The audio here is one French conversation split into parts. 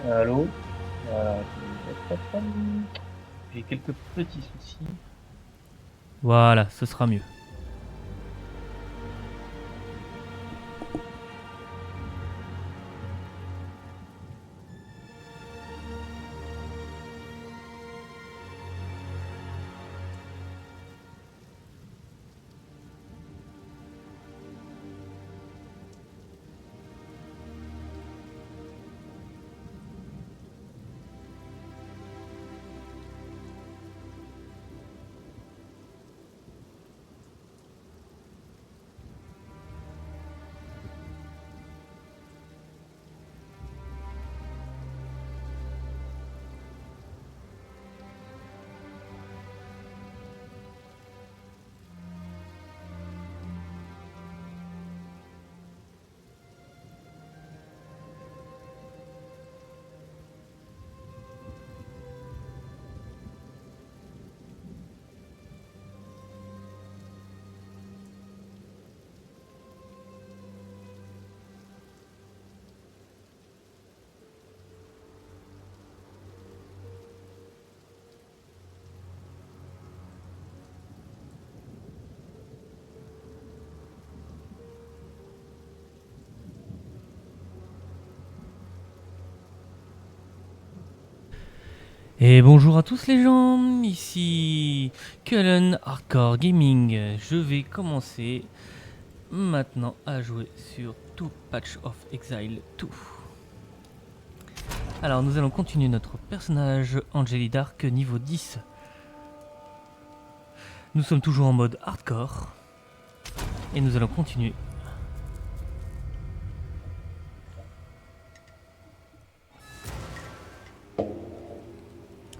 Allô? Voilà. J'ai quelques petits soucis. Voilà, ce sera mieux. Et bonjour à tous les gens, ici Cullen Hardcore Gaming. Je vais commencer maintenant à jouer sur Two Patch of Exile 2. Alors nous allons continuer notre personnage Angeli Dark niveau 10. Nous sommes toujours en mode hardcore et nous allons continuer.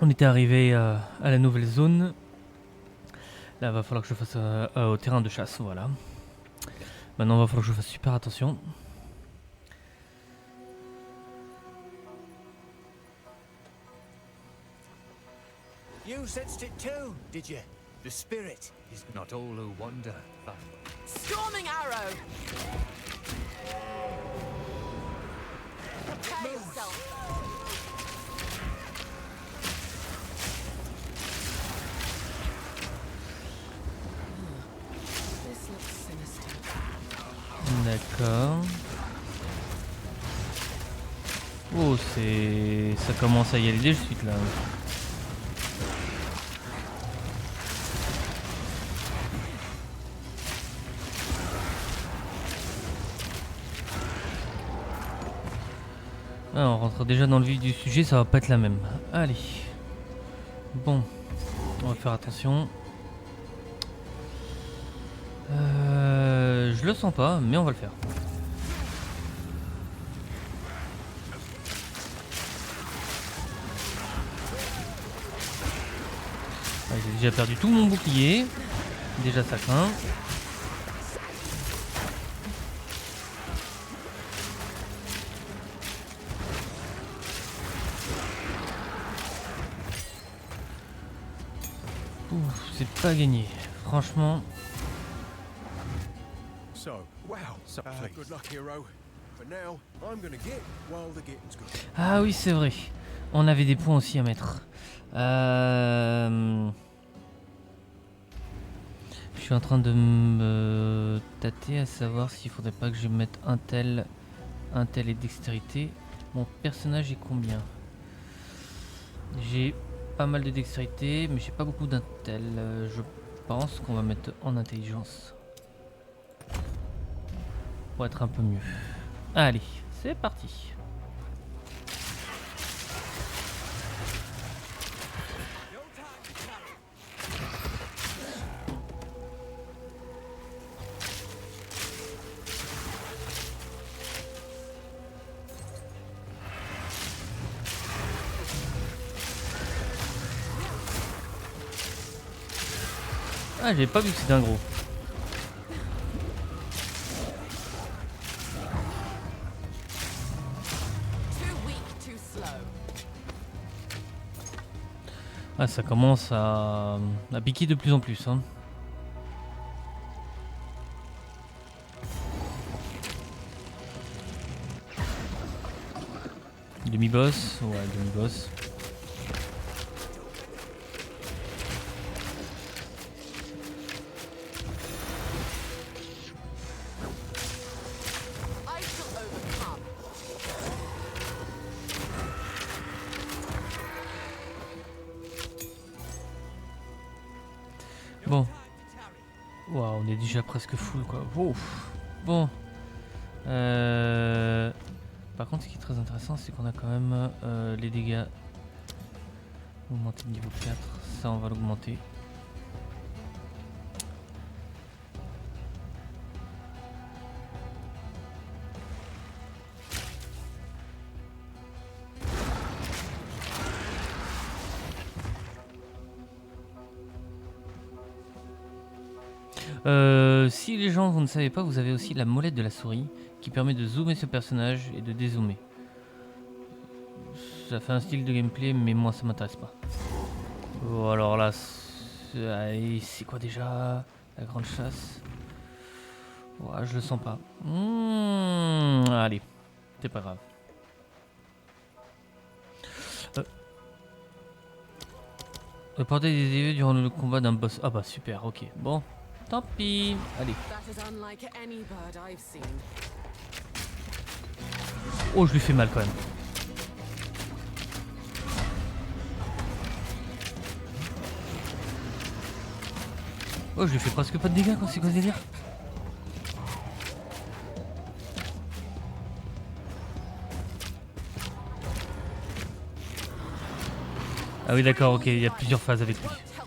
On était arrivé à la nouvelle zone. Là, il va falloir que je fasse au terrain de chasse, voilà. Maintenant, il va falloir que je fasse super attention. You sensed it too, did you? The spirit is not all who wander. Storming arrow! Prepare yourself. This looks sinister. D'accord. Oh, ça commence à y aller de suite là. Ah, on rentre déjà dans le vif du sujet, ça va pas être la même. Allez. Bon, on va faire attention. Je le sens pas, mais on va le faire. Ah, j'ai déjà perdu tout mon bouclier. Déjà ça craint. Ouf, c'est pas gagné. Franchement. Good luck, hero. For now, I'm gonna get while the getting's good. Ah oui, c'est vrai. On avait des points aussi à mettre. Je suis en train de me tâter à savoir s'il faudrait pas que je mette un tel et dextérité. Mon personnage est combien? J'ai pas mal de dextérité, mais j'ai pas beaucoup d'intel. Je pense qu'on va mettre en intelligence. Pour être un peu mieux. Allez, c'est parti. Ah, j'avais pas vu que c'était un gros. Ah, ça commence à piquer de plus en plus. Hein. Demi-boss, ouais, demi-boss. I shall overcome. Bon. Waouh, on est déjà presque full quoi. Ouf. Bon. Par contre, ce qui est très intéressant, c'est qu'on a quand même les dégâts augmentés de niveau 4. Ça, on va l'augmenter. Si les gens vous ne savez pas, vous avez aussi la molette de la souris qui permet de zoomer ce personnage et de dézoomer. Ça fait un style de gameplay, mais moi ça m'intéresse pas. Oh, alors là, c'est quoi déjà la grande chasse? Ouais, je le sens pas. Allez, c'est pas grave. Porter des yeux durant le combat d'un boss. Ah bah super, ok. Bon, tant pis. Allez. That is unlike any bird I've seen. Oh, je lui fais mal quand même. Oh, je lui fais presque pas de dégâts quand c'est quoi ce délire? Ah oui d'accord, ok, il y a plusieurs phases avec lui. Won't help you.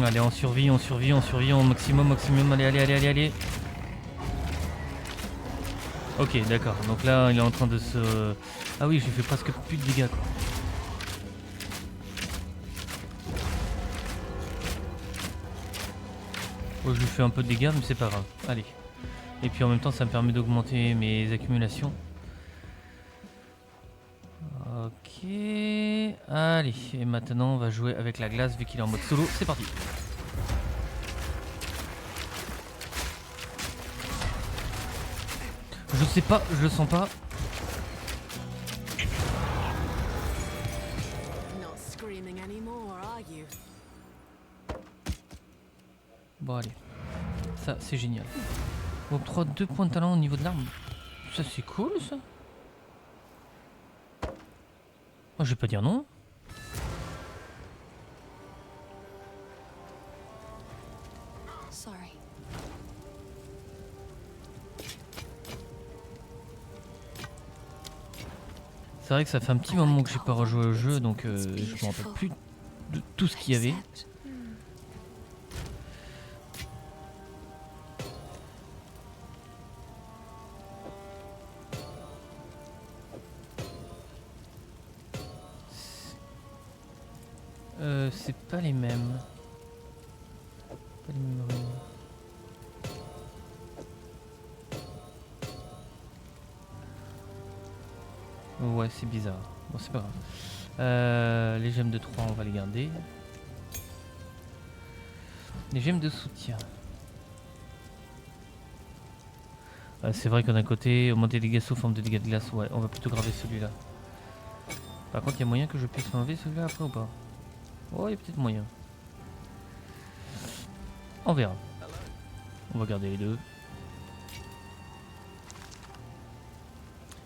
Allez, on survit au maximum, allez, allez, allez, allez, allez. Ok, d'accord, donc là il est en train de se... Ah oui, je lui fais presque plus de dégâts quoi. Oh, je lui fais un peu de dégâts, mais c'est pas grave, allez. Et puis en même temps ça me permet d'augmenter mes accumulations. Ok, allez, et maintenant on va jouer avec la glace vu qu'il est en mode solo, c'est parti. Je sais pas, je le sens pas. Not screaming anymore, are you? Bon allez, ça c'est génial. On octroie 2 points de talent au niveau de l'arme. Ça c'est cool ça. Oh, je vais pas dire non. Sorry. C'est vrai que ça fait un petit moment que j'ai pas rejoué au jeu, donc je me rappelle plus de tout ce qu'il y avait. C'est pas les mêmes. Pas les mêmes runes. Ouais, c'est bizarre. Bon, c'est pas grave. Les gemmes de 3, on va les garder. Les gemmes de soutien. C'est vrai que d'un côté, augmenter les dégâts sous forme de dégâts de glace. Ouais, on va plutôt graver celui-là. Par contre, il y a moyen que je puisse m'enlever celui-là après ou pas? Oh, il y a peut-être moyen. On verra. On va garder les deux.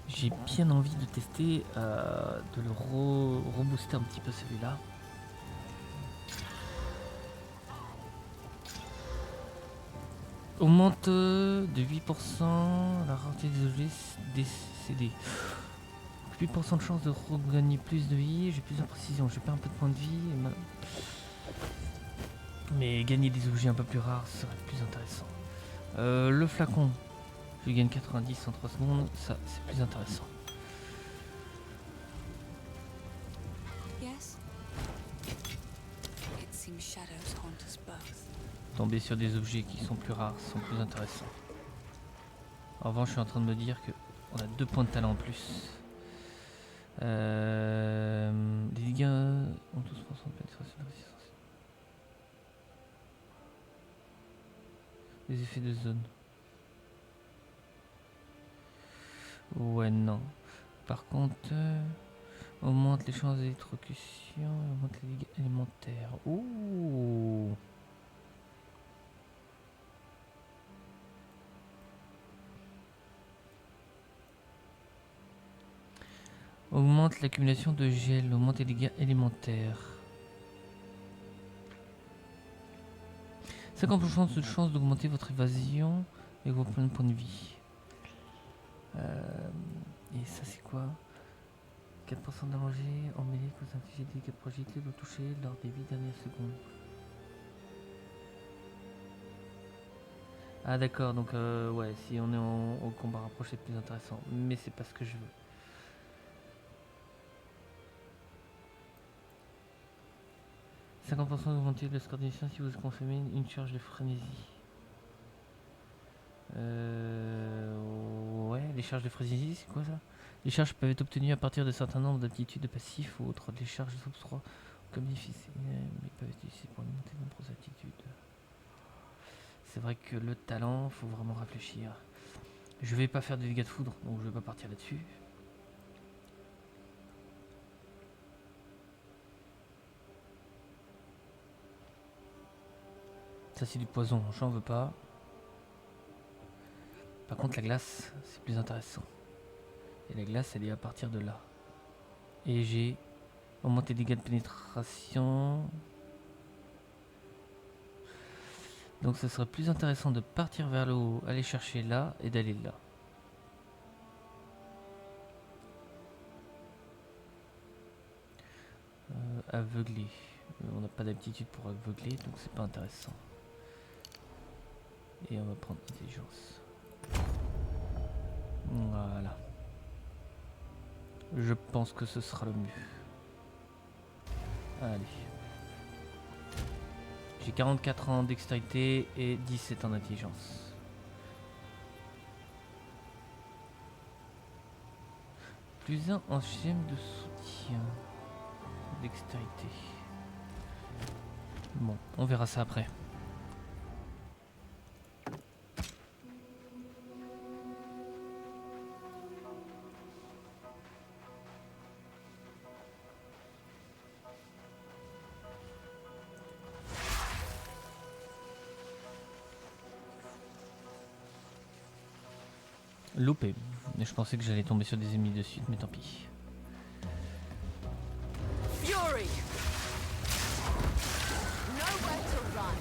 J'ai bien envie de tester, de le rebooster un petit peu celui-là. Augmente de 8% la rareté des objets décédés. 8% de chance de regagner plus de vie, j'ai plus de précision, j'ai perds un peu de points de vie. Mais gagner des objets un peu plus rares serait plus intéressant. Le flacon, je gagne 90 en 3 secondes, ça c'est plus intéressant. Yes. It seems shadows haunt us both. Tomber sur des objets qui sont plus rares sont plus intéressants. En revanche, je suis en train de me dire que on a 2 points de talent en plus. Les dégâts ont 12% de pénétration de résistance. Les effets de zone. Ouais, non. Par contre, augmente les chances d'électrocution, augmente les dégâts élémentaires. Ouh. Augmente l'accumulation de gel, augmente les dégâts élémentaires. 50% de chance d'augmenter votre évasion et vos plein de points de vie. Et ça c'est quoi? 4% de danger en mêlée que vous infligez des dégâts projectiles au toucher lors des 8 dernières secondes. Ah d'accord, donc ouais, si on est au combat rapproché c'est plus intéressant. Mais c'est pas ce que je veux. « 50% d'augmenter le score d'initiation si vous consommez une charge de frénésie. » Ouais, les charges de frénésie, c'est quoi ça? Les charges peuvent être obtenues à partir de certains nombres d'aptitudes de passifs ou autres. Les charges d'obstroi comme difficiles, mais peuvent être utilisées pour augmenter de nombreuses aptitudes. C'est vrai que le talent, faut vraiment réfléchir. Je vais pas faire de dégâts de foudre, donc je vais pas partir là-dessus. Ça c'est du poison, j'en veux pas. Par contre la glace, c'est plus intéressant. Et la glace, elle est à partir de là. Et j'ai augmenté les dégâts de pénétration. Donc ça serait plus intéressant de partir vers le haut, aller chercher là et d'aller là. Aveugler. On n'a pas d'aptitude pour aveugler, donc c'est pas intéressant. Et on va prendre intelligence. Voilà. Je pense que ce sera le mieux. Allez. J'ai 44 ans dextérité et 17 ans d'intelligence. Plus 1 en système de soutien. Dextérité. Bon, on verra ça après. Loupé. Je pensais que j'allais tomber sur des ennemis de suite, mais tant pis. Fury! Nowhere to run.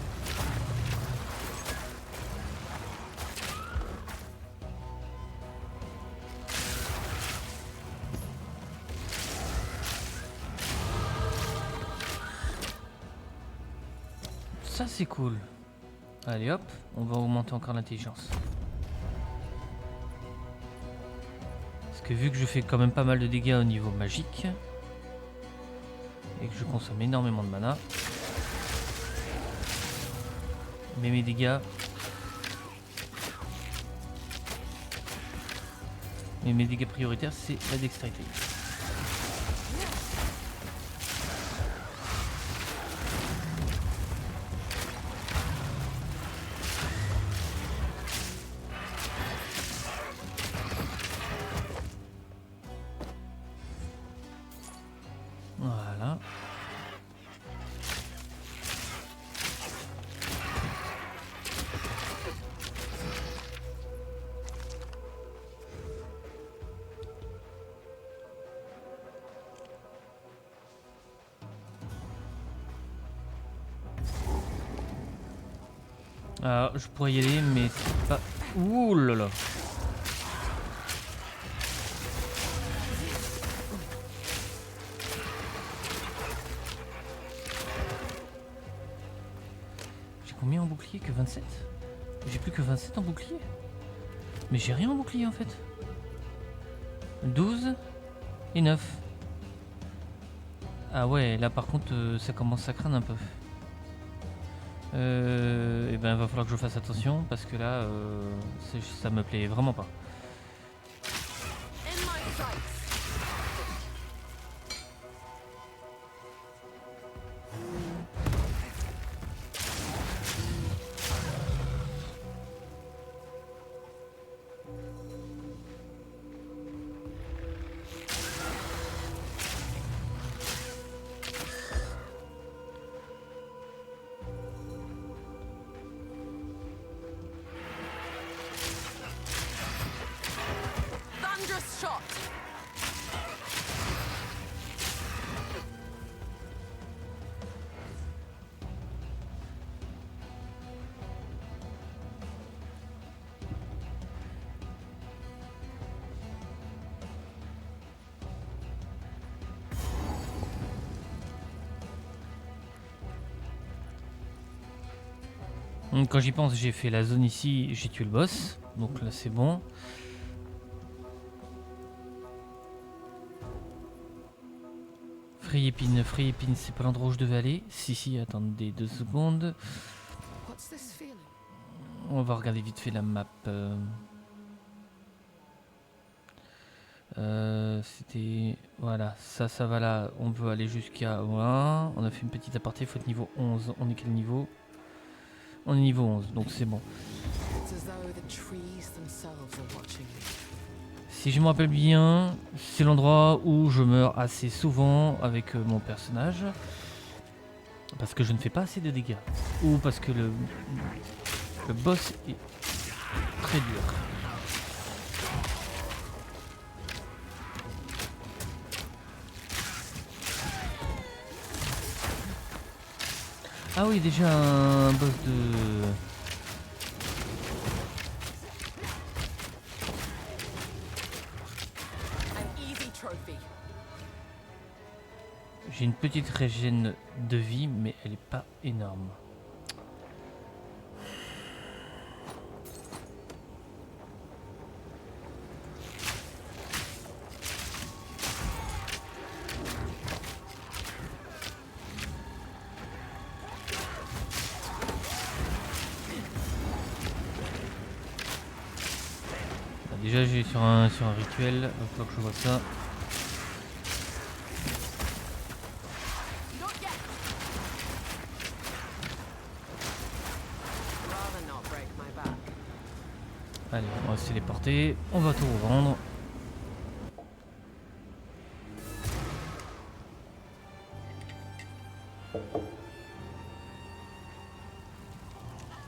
Ça c'est cool. Allez hop, on va augmenter encore l'intelligence. Parce que vu que je fais quand même pas mal de dégâts au niveau magique, et que je consomme énormément de mana, mais mes dégâts... Mais mes dégâts prioritaires c'est la dextérité. Voilà. Alors, je pourrais y aller, mais c'est pas... Ouh là là. J'ai combien en bouclier? Que 27? J'ai plus que 27 en bouclier? Mais j'ai rien en bouclier en fait. 12 et 9. Ah ouais, là par contre ça commence à craindre un peu. Et ben va falloir que je fasse attention parce que là ça me plaît vraiment pas. In my sights. shot. Quand j'y pense, j'ai fait la zone ici, j'ai tué le boss. Donc là c'est bon. Free Épine, c'est pas l'endroit où je devais aller. Si, attendez 2 secondes. What's this feeling? On va regarder vite fait la map. C'était... Voilà, ça va là. On peut aller jusqu'à... Voilà. On a fait une petite aparté, faut être niveau 11. On est quel niveau? On est niveau 11, donc c'est bon. It's as though the trees themselves are watching me. Si je me rappelle bien, c'est l'endroit où je meurs assez souvent avec mon personnage. Parce que je ne fais pas assez de dégâts. Ou parce que le boss est très dur. Ah oui, déjà un boss de... An easy trophy. J'ai une petite régène de vie, mais elle est pas énorme. Déjà j'ai sur un rituel, il va falloir que je vois ça. Not yet. Rather not break my back. Allez, on va se téléporter, on va tout revendre.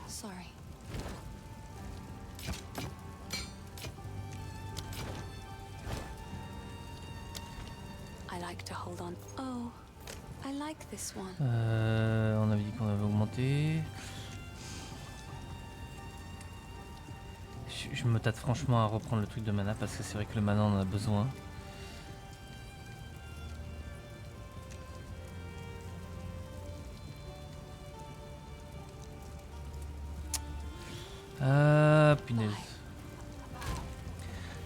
Sorry. I like to hold on. Oh, I like this one. On avait dit qu'on avait augmenté. Je me tâte franchement à reprendre le truc de mana parce que c'est vrai que le mana on en a besoin. Ah punaise.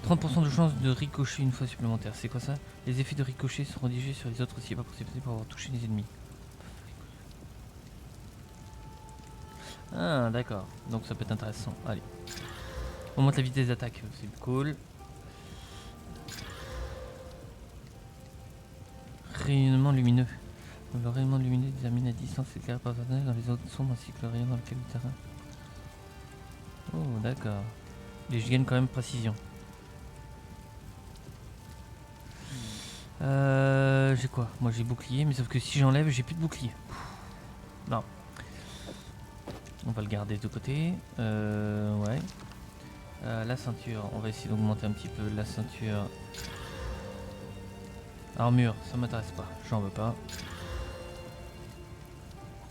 30% de chance de ricocher une fois supplémentaire. C'est quoi ça? Les effets de ricochet sont redirigés sur les autres aussi, pas possible pour avoir touché les ennemis. Ah d'accord, donc ça peut être intéressant. Allez. On monte la vitesse d'attaque, c'est cool. Rayonnement lumineux. Le rayonnement lumineux détermine la distance éclairée par personnage dans les zones sombres ainsi que le rayon dans lequel le terrain. Oh d'accord. Et je gagne quand même précision. J'ai quoi? Moi j'ai bouclier, mais sauf que si j'enlève, j'ai plus de bouclier. Non. On va le garder de côté. Ouais. La ceinture, on va essayer d'augmenter un petit peu la ceinture. Armure, ça m'intéresse pas, j'en veux pas.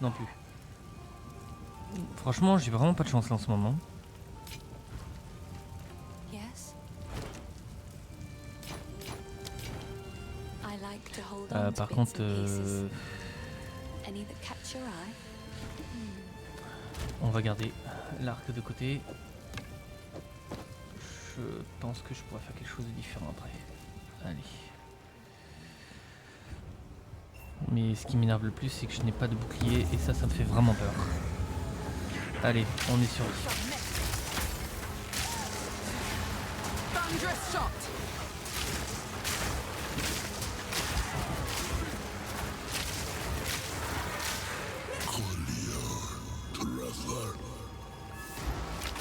Non plus. Franchement, j'ai vraiment pas de chance là en ce moment. Yes. I like to hold on to Par bits contre, and pieces. Any that catch your eye? on va garder l'arc de côté. Je pense que je pourrais faire quelque chose de différent après. Allez. Mais ce qui m'énerve le plus, c'est que je n'ai pas de bouclier et ça me fait vraiment peur. Allez, on est sur lui. Thunderous shot.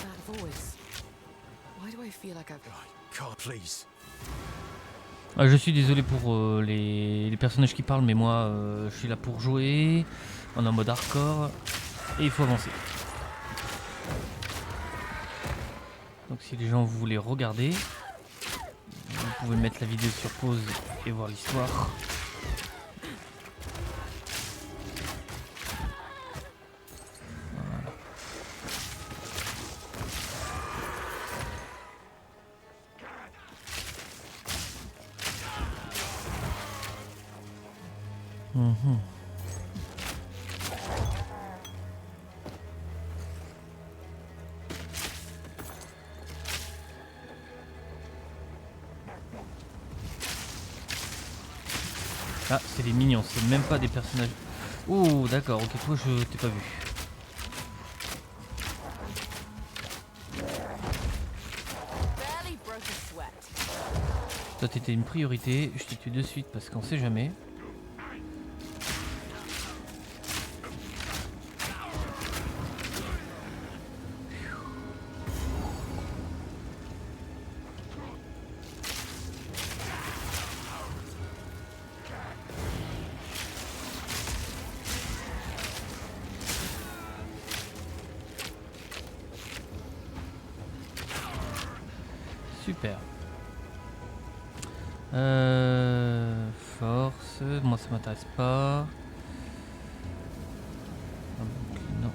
That voice. Why do I feel like I've... God, please. Je suis désolé pour les personnages qui parlent, mais moi je suis là pour jouer. On est en mode hardcore et il faut avancer. Donc si les gens voulaient regarder, vous pouvez mettre la vidéo sur pause et voir l'histoire. Mhm. Ah, c'est des mignons, c'est même pas des personnages. Oh, d'accord, ok, toi je t'ai pas vu. Barely broke a sweat. Toi t'étais une priorité, je t'ai tué de suite parce qu'on sait jamais. Super. Force, moi ça m'intéresse pas. Ah, donc, non.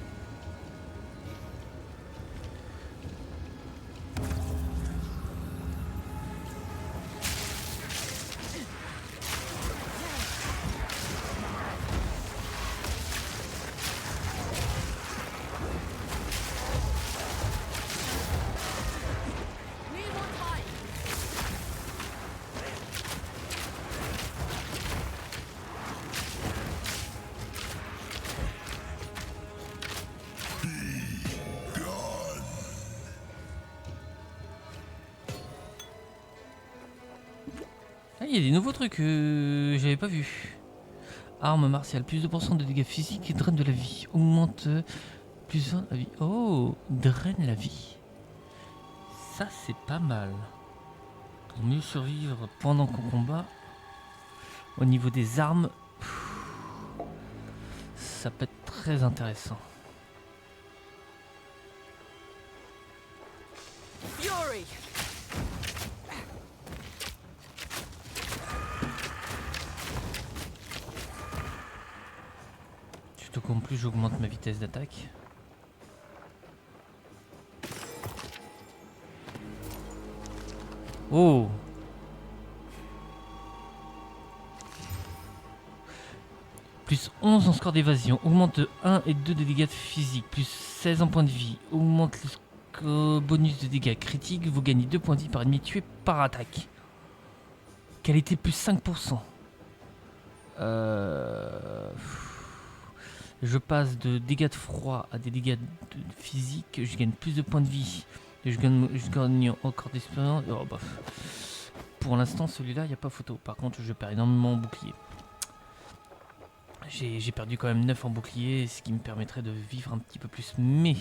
Need more time. Ah, il y a des nouveaux trucs que j'avais pas vu. Arme martiale, plus de % de dégâts physiques et draine de la vie. Augmente plus 1 la vie. Oh, draine la vie. Ça c'est pas mal. Pour mieux survivre pendant qu'on combat. Au niveau des armes, ça peut être très intéressant. Fury. Surtout qu'en plus j'augmente ma vitesse d'attaque. Oh! Plus 11 en score d'évasion, augmente de 1 et 2 de dégâts physiques, plus 16 en points de vie, augmente le bonus de dégâts critiques, vous gagnez 2 points de vie par ennemi tué par attaque. Qualité plus 5%. Je passe de dégâts de froid à des dégâts physiques, je gagne plus de points de vie, je gagne encore d'expérience. Oh, bah. Pour l'instant celui-là il n'y a pas photo, par contre je perds énormément en bouclier. J'ai perdu quand même 9 en bouclier, ce qui me permettrait de vivre un petit peu plus. Mais,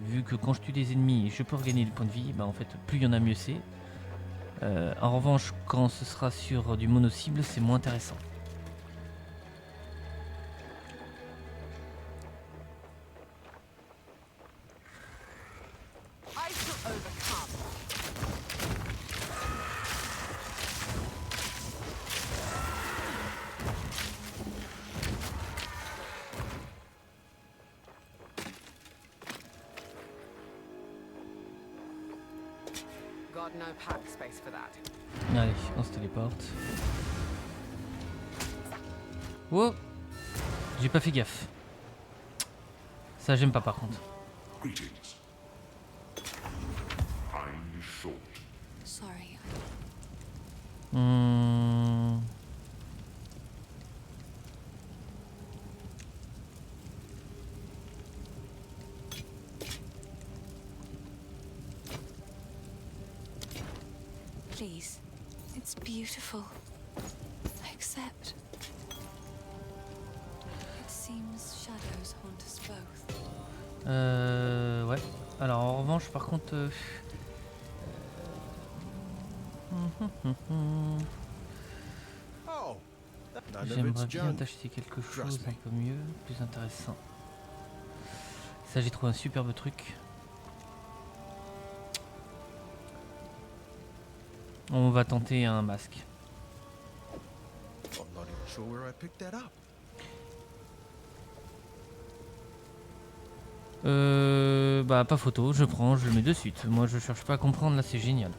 vu que quand je tue des ennemis, je peux regagner des points de vie, bah en fait, plus il y en a, mieux c'est. En revanche, quand ce sera sur du mono-cible, c'est moins intéressant. I shall overcome. Got no pack space for that. Allez, on se téléporte. Oh! J'ai pas fait gaffe. Ça, j'aime pas par contre. Greetings. I'm short. Sorry. Please. It's beautiful. Accept. It seems shadows haunt us both. Ouais. Alors en revanche, par contre... Oh, none of J'aimerais it's bien junk. t'acheter quelque chose Trust un me. peu mieux, plus intéressant. Ça, j'ai trouvé un superbe truc. On va tenter un masque. I'm not even sure where I picked that up. Bah pas photo, je prends, je le mets de suite. Moi je cherche pas à comprendre, là c'est génial.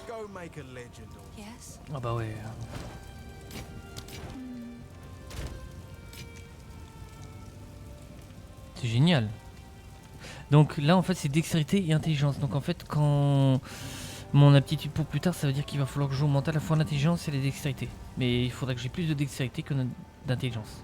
Go make a legend of Yes? Ah bah ouais. C'est génial. Donc là en fait c'est dextérité et intelligence. Donc en fait quand mon aptitude pour plus tard ça veut dire qu'il va falloir que je augmente à la fois l'intelligence et la dextérité. Mais il faudra que j'ai plus de dextérité que d'intelligence.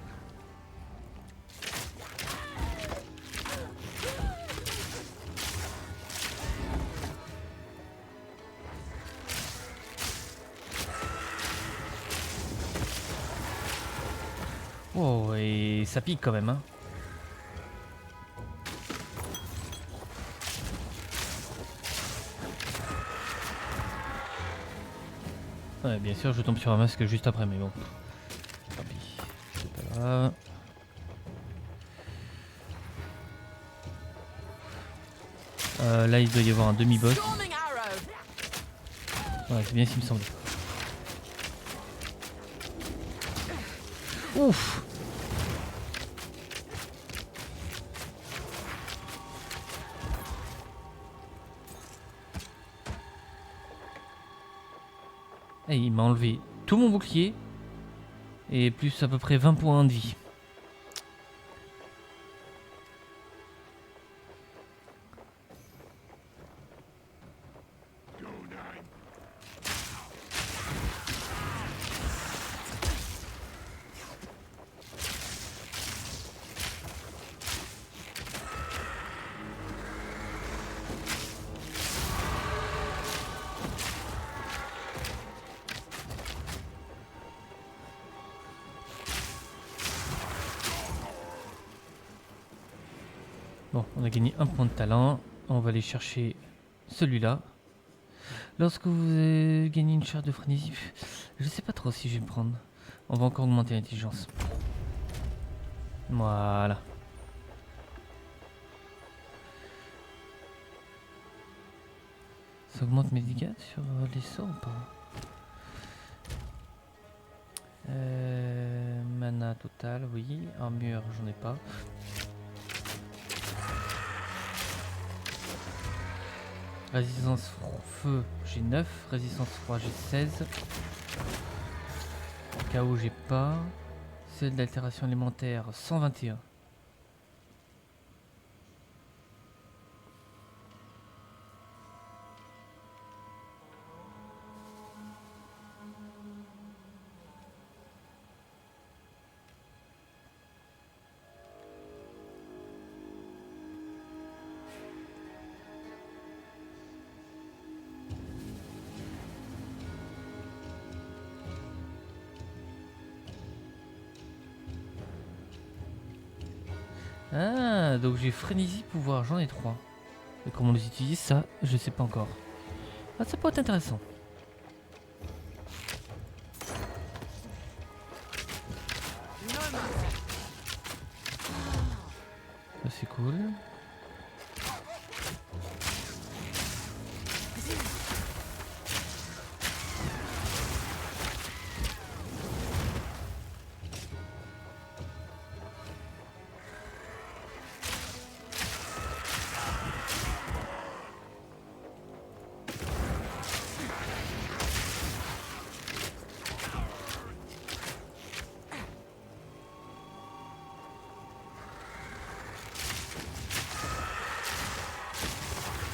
Oh et ça pique quand même hein. Ouais, bien sûr, je tombe sur un masque juste après, mais bon. Tant pis, c'est pas grave. Là, il doit y avoir un demi-boss. Storming arrow. Ouais, c'est bien ce qu'il me semblait. Ouf! Et il m'a enlevé tout mon bouclier et plus à peu près 20 points de vie. Bon, on a gagné un point de talent. On va aller chercher celui-là. Lorsque vous gagnez une charge de frénésie, je sais pas trop si je vais me prendre. On va encore augmenter l'intelligence. Voilà. Ça augmente mes dégâts sur les sorts ou pas? Mana total, oui. Armure, j'en ai pas. Résistance feu, j'ai 9. Résistance froid, j'ai 16. KO, j'ai pas. Celle d'altération élémentaire, 121. Ah, donc j'ai frénésie, pouvoir, j'en ai 3. Et comment on les utilise, ça, je sais pas encore. Ah, ça peut être intéressant. Ça, c'est cool.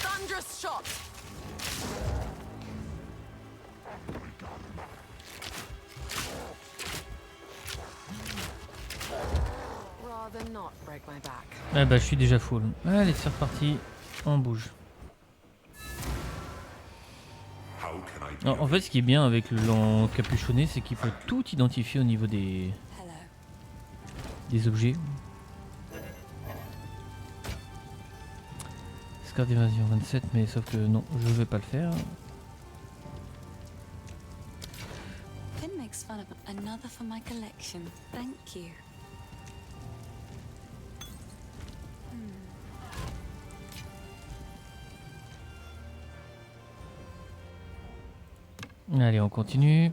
Thunderous shot. Rather not break my back. Ah bah je suis déjà full. Allez, c'est reparti. On bouge. How can I be Alors, en fait, ce qui est bien avec le l'encapuchonné, c'est qu'il peut tout identifier au niveau Hello. des objets. Score d'évasion 27, mais sauf que non, je vais pas le faire. Finn makes fun of another for my collection. Thank you. Allez, on continue.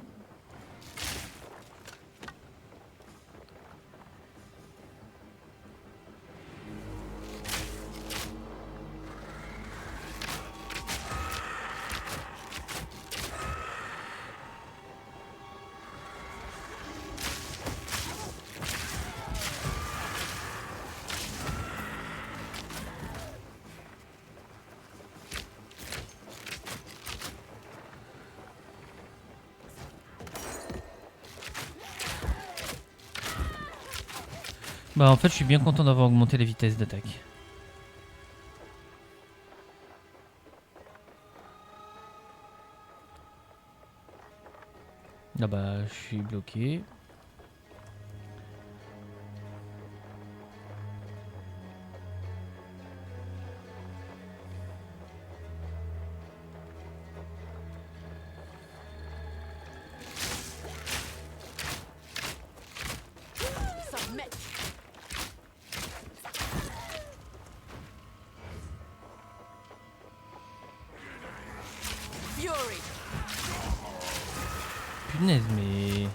Bah en fait je suis bien content d'avoir augmenté la vitesse d'attaque. Ah bah je suis bloqué. Submit. Fury. Punaise mais...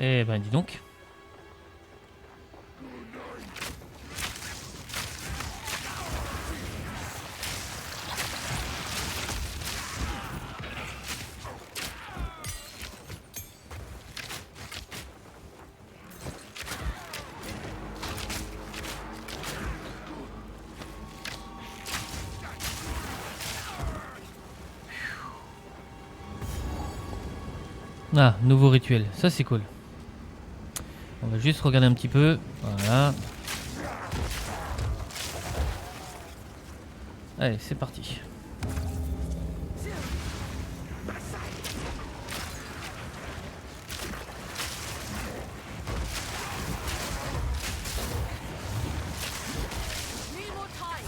Eh ben dis donc. Ah, nouveau rituel, ça c'est cool. On va juste regarder un petit peu. Voilà. Allez, c'est parti. Need more time.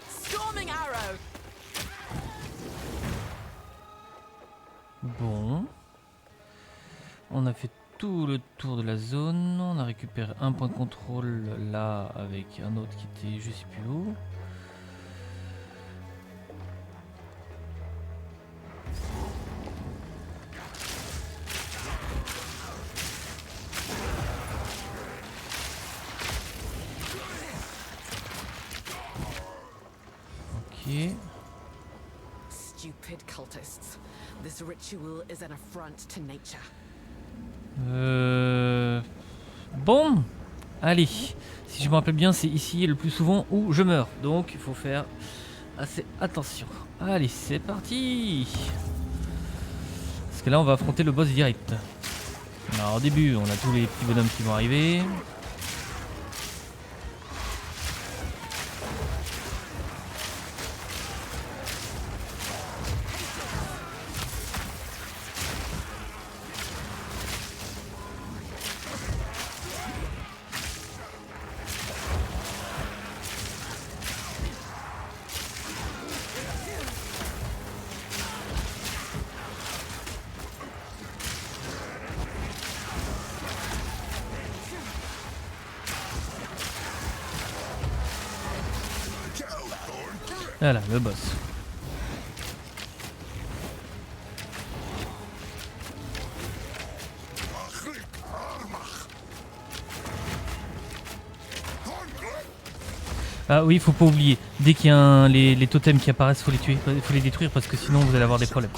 Storming arrow. Bon. On a fait tout le tour de la zone. On a récupéré un point de contrôle là avec un autre qui était je sais plus où. Ok. Stupid cultists. This ritual is an affront to nature. Bon. Allez. Si je me rappelle bien, c'est ici le plus souvent où je meurs. Donc il faut faire assez attention. Allez, c'est parti. Parce que là, on va affronter le boss direct. Alors au début, on a tous les petits bonhommes qui vont arriver. Voilà, le boss. Ah oui, faut pas oublier. Dès qu'il y a les totems qui apparaissent, faut les tuer, faut les détruire parce que sinon vous allez avoir des problèmes.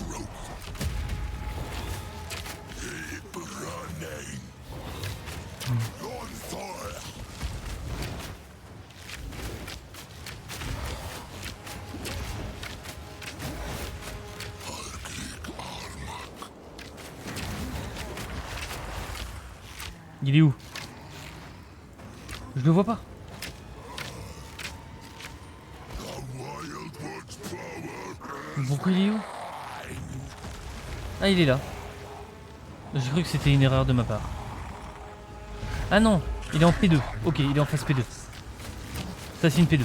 Il est où? Je le vois pas. Pourquoi il est où? Ah, il est là. J'ai cru que c'était une erreur de ma part. Ah non, il est en P2. Ok, il est en phase P2. Ça c'est une P2.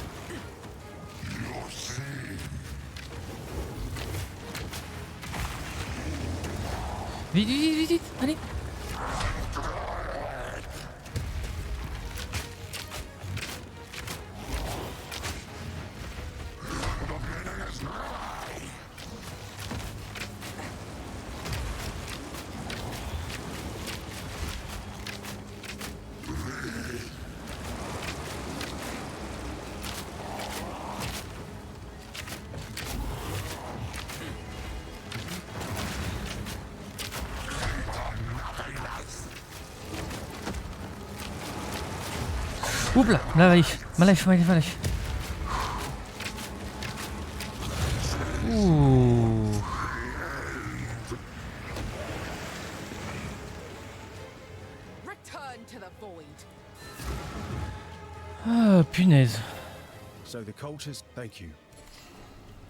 Vite, vite, vite, vite, allez. Oups là, ma life. Ouh. Return to the void. Ah, punaise. So the cultist, thank you.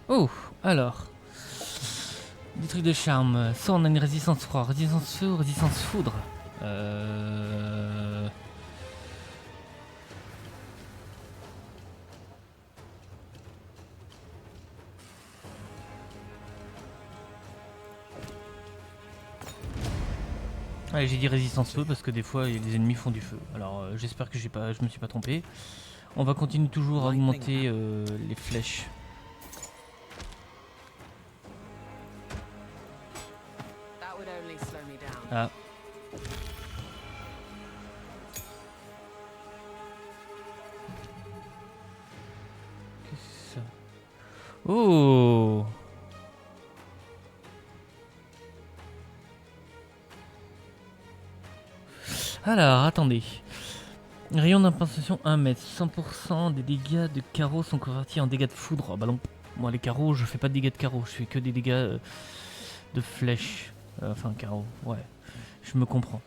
Oh, alors. Des trucs de charme. Soit on a une résistance froid, résistance feu, résistance foudre. Allez, j'ai dit résistance feu parce que des fois les ennemis font du feu. Alors j'espère que je me suis pas trompé. On va continuer toujours à augmenter les flèches. That would only slow me down. Ah. Qu'est-ce que c'est ça? Oh! Alors, attendez. Rayon d'impensation 1 mètre. 100% des dégâts de carreaux sont convertis en dégâts de foudre. Oh, bah non. Moi, les carreaux, je fais pas de dégâts de carreaux. Je fais que des dégâts de flèches. Enfin, carreaux. Ouais. Je me comprends.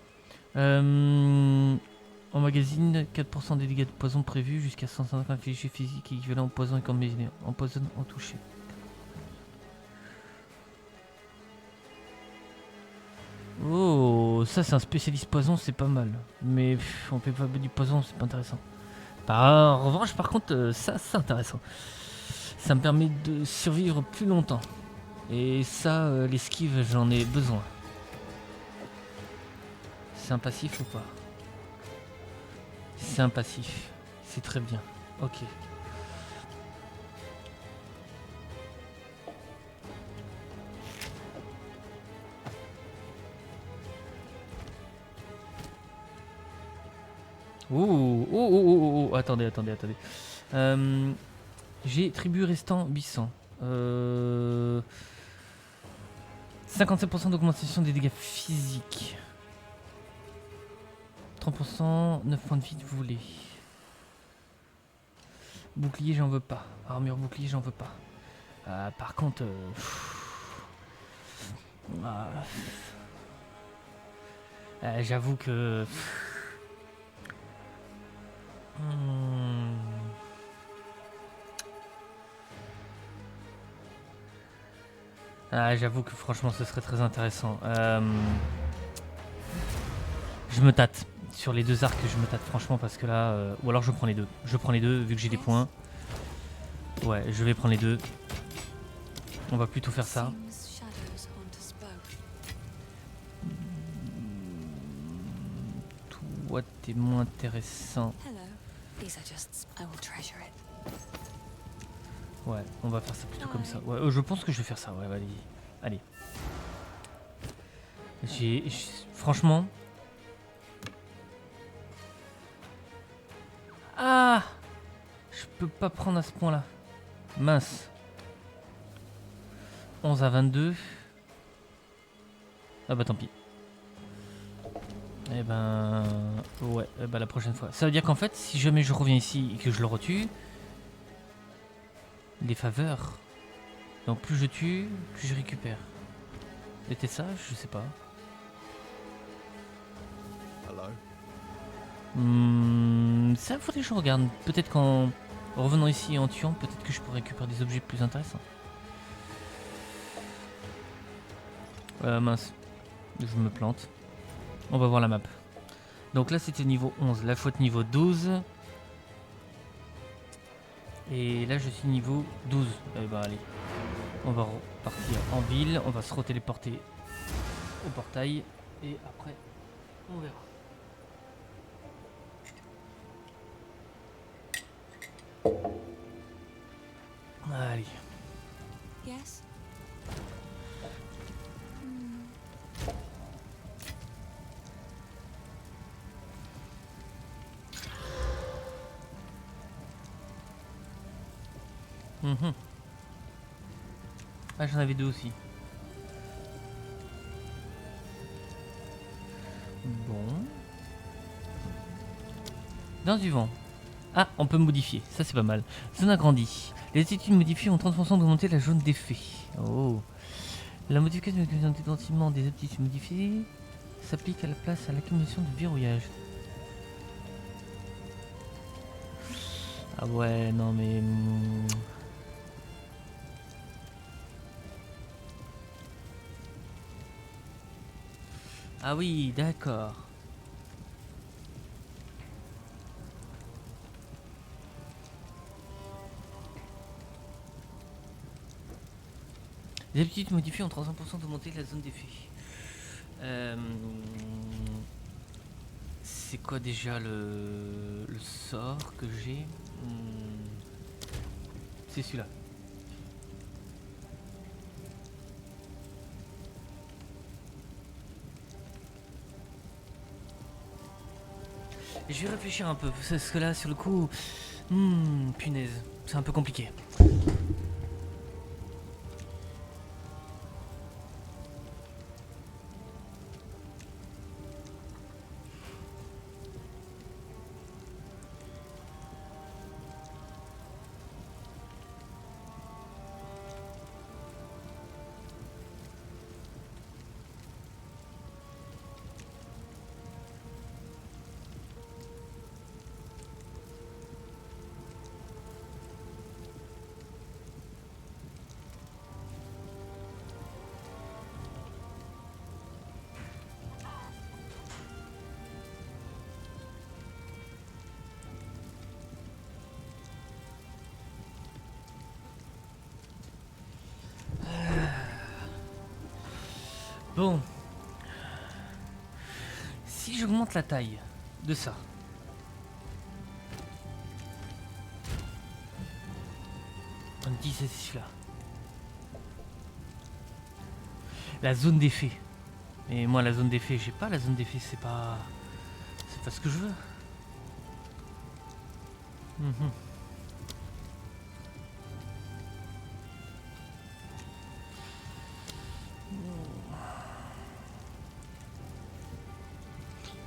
Emmagasine 4% des dégâts de poison prévus jusqu'à 150 infligés physiques équivalent au poison et combiné. Empoisonne en touché. Oh, ça c'est un spécialiste poison, c'est pas mal. Mais on fait pas du poison, c'est pas intéressant. En revanche, par contre, ça c'est intéressant. Ça me permet de survivre plus longtemps. Et ça, l'esquive, j'en ai besoin. C'est un passif ou pas? C'est un passif. C'est très bien. Ok. Oh, attendez. J'ai tribu restant 800. 57% d'augmentation des dégâts physiques. 30%, 9 points de vie de volée. Bouclier, j'en veux pas. Armure bouclier, j'en veux pas. Par contre... j'avoue que... j'avoue que franchement ce serait très intéressant. Je me tâte. Sur les deux arcs, je me tâte franchement parce que là... ou alors je prends les deux. Je prends les deux vu que j'ai des points. Ouais, je vais prendre les deux. On va plutôt faire ça. Toi, t'es moins intéressant. Ouais, on va faire ça plutôt comme ça. Ouais, je pense que je vais faire ça. Ouais, allez. Allez. Franchement. Ah! Je peux pas prendre à ce point-là. Mince. 11 à 22. Ah bah tant pis. Eh ben... Ouais, eh ben la prochaine fois. Ça veut dire qu'en fait, si jamais je reviens ici et que je le retue... Les faveurs. Donc plus je tue, plus je récupère. C'était ça? Je sais pas. Ça faudrait que je regarde. Peut-être qu'en revenant ici et en tuant, peut-être que je pourrais récupérer des objets plus intéressants. Mince. Je me plante. On va voir la map. Donc là c'était niveau 11. La faute niveau 12. Et là je suis niveau 12. Eh ben allez. On va repartir en ville. On va se retéléporter au portail. Et après, on verra. Allez. Yes? Mhm. Ah, j'en avais deux aussi. Bon. Dans du vent. Ah, on peut modifier. Ça, c'est pas mal. Zone agrandie. Les attitudes modifiées ont 30% d'augmenter la zone d'effet. Oh. La modification d'identifiement des aptitudes modifiées s'applique à la place à l'accumulation de verrouillage. Ah ouais, non mais... Ah oui, d'accord. Les aptitudes modifiées ont 35% d'augmenter la zone d'effet. C'est quoi déjà le sort que j'ai? C'est celui-là. Je vais réfléchir un peu, parce que là, sur le coup, punaise, c'est un peu compliqué. Bon. Si j'augmente la taille de ça. On me dit c'est celui-là. La zone d'effet. Et moi la zone d'effet, j'ai pas la zone d'effet, c'est pas ce que je veux.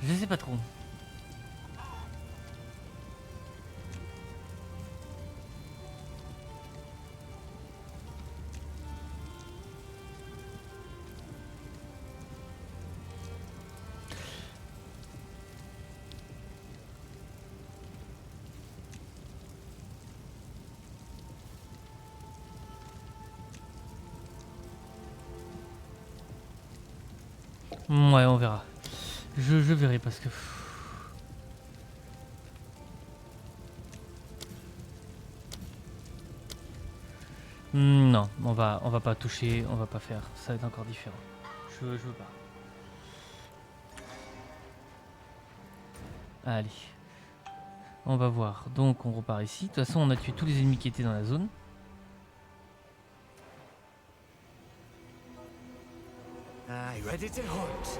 Je sais pas trop. Ouais, on verra. Je verrai parce que... Non, on va pas toucher, on va pas faire. Ça va être encore différent. Je veux pas. Allez. On va voir. Donc on repart ici. De toute façon, on a tué tous les ennemis qui étaient dans la zone. Ready to hunt.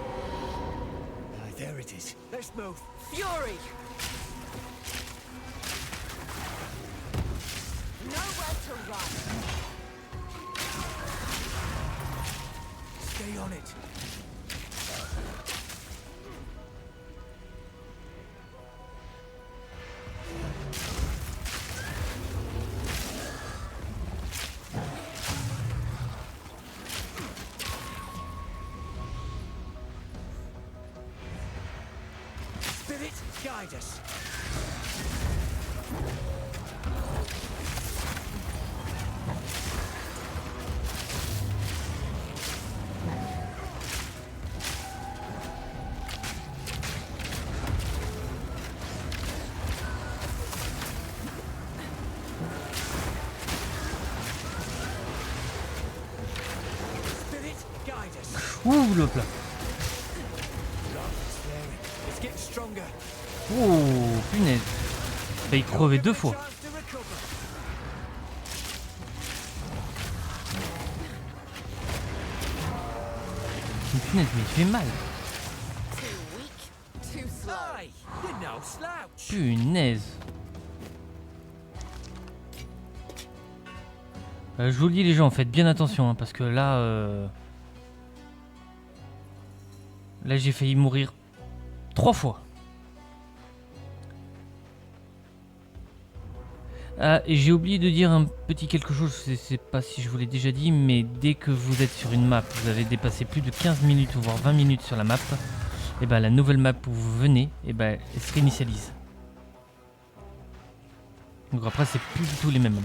There it is. Let's move. Fury! Nowhere to run. Stay on it. Spirit, guide us. Spirit, guide us. Ouh, le plat. It's getting stronger. Oh, punaise. Failli crever 2 fois. Chance to recover. Mais punaise, mais il fait mal. Too weak, too slow. Aye, you're no slouch. Punaise. Je vous le dis les gens, faites bien attention hein, parce que là, là j'ai failli mourir 3 fois. Ah, et j'ai oublié de dire un petit quelque chose, je sais pas si je vous l'ai déjà dit, mais dès que vous êtes sur une map, vous avez dépassé plus de 15 minutes ou voire 20 minutes sur la map, et ben la nouvelle map où vous venez, et ben elle se réinitialise. Donc après c'est plus du tout les mêmes.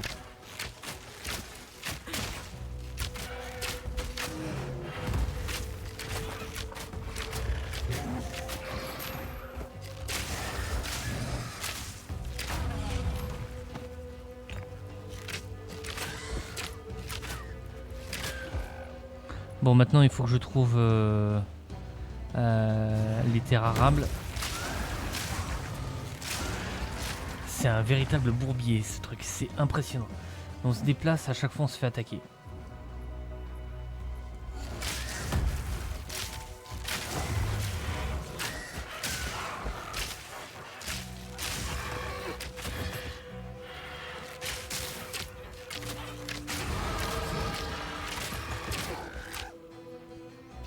Bon, maintenant il faut que je trouve les terres arables. C'est un véritable bourbier ce truc, c'est impressionnant. On se déplace, à chaque fois on se fait attaquer.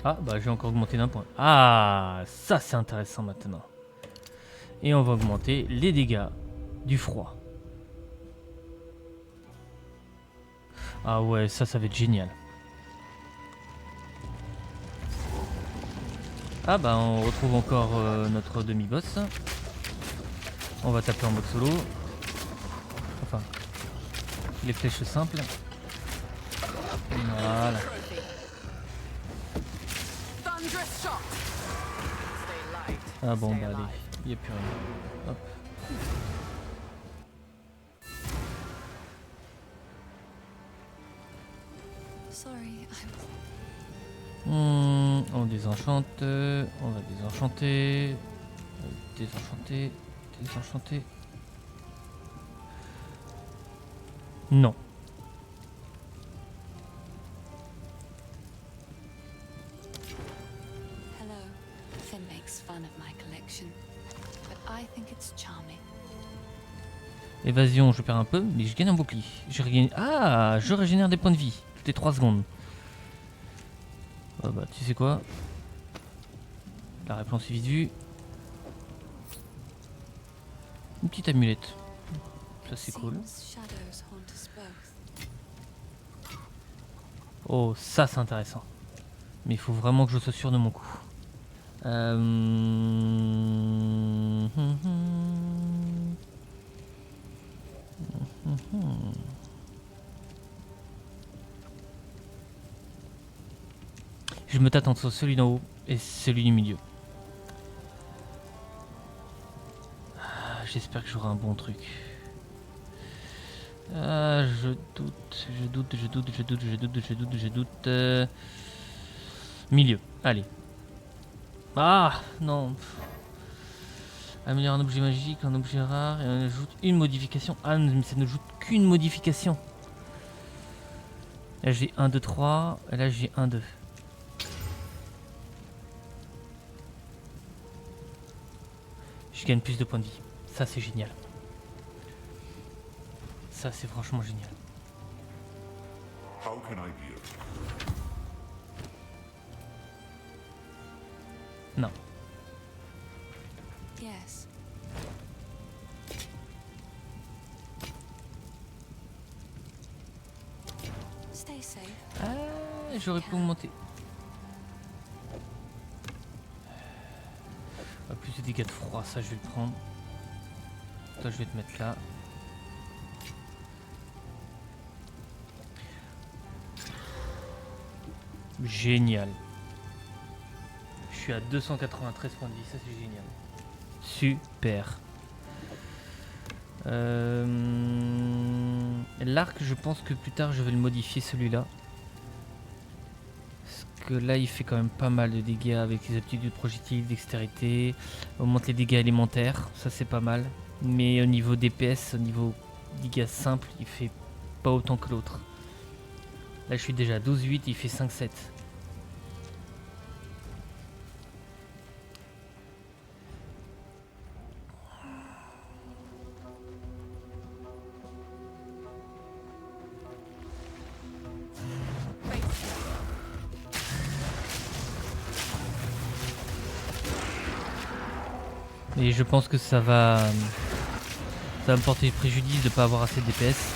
Ah bah j'ai encore augmenté d'un point. Ah ça c'est intéressant maintenant. Et on va augmenter les dégâts du froid. Ah ouais ça va être génial. Ah bah on retrouve encore notre demi-boss. On va taper en mode solo. Enfin les flèches simples. Voilà. Thunderous shot. Stay light. Ah bon Stay bah allez, alive. il n'y a plus rien. Hop. Sorry, On désenchante, on va désenchanter, désenchanter, désenchanter. Non. hello. Finn makes fun of my collection, but I think it's charming. Évasion, je perds un peu, mais je gagne un bouclier. Ah, je régénère des points de vie toutes les 3 secondes. Ah bah, tu sais quoi? La réponse est vite vue. Une petite amulette. Ça c'est cool. Seems shadows haunt us both. Oh, ça c'est intéressant. Mais il faut vraiment que je sois sûr de mon coup. Je me tâte entre celui d'en haut et celui du milieu. Ah, j'espère que j'aurai un bon truc. Ah, je doute, je doute, je doute, je doute, je doute, je doute, je doute. Milieu, allez. Ah, non. Améliorer un objet magique, un objet rare, et on ajoute une modification. Ah, mais ça n'ajoute qu'une modification. Là j'ai 1, 2, 3, et là j'ai 1, 2. Je gagne plus de points de vie. Ça c'est génial. Ça c'est franchement génial. How can I be of Non. Yes. Stay safe. Ah, j'aurais pu augmenter. Plus de dégâts de froid, ça je vais le prendre. Toi je vais te mettre là. Génial. Je suis à 293 points de vie, ça c'est génial. Super. L'arc, je pense que plus tard je vais le modifier celui-là. Parce que là il fait quand même pas mal de dégâts avec les aptitudes projectiles, dextérité. Augmente les dégâts élémentaires, ça c'est pas mal. Mais au niveau DPS, au niveau dégâts simples, il fait pas autant que l'autre. Là je suis déjà à 12,8, il fait 5,7. Et je pense que ça va me porter préjudice de pas avoir assez de DPS.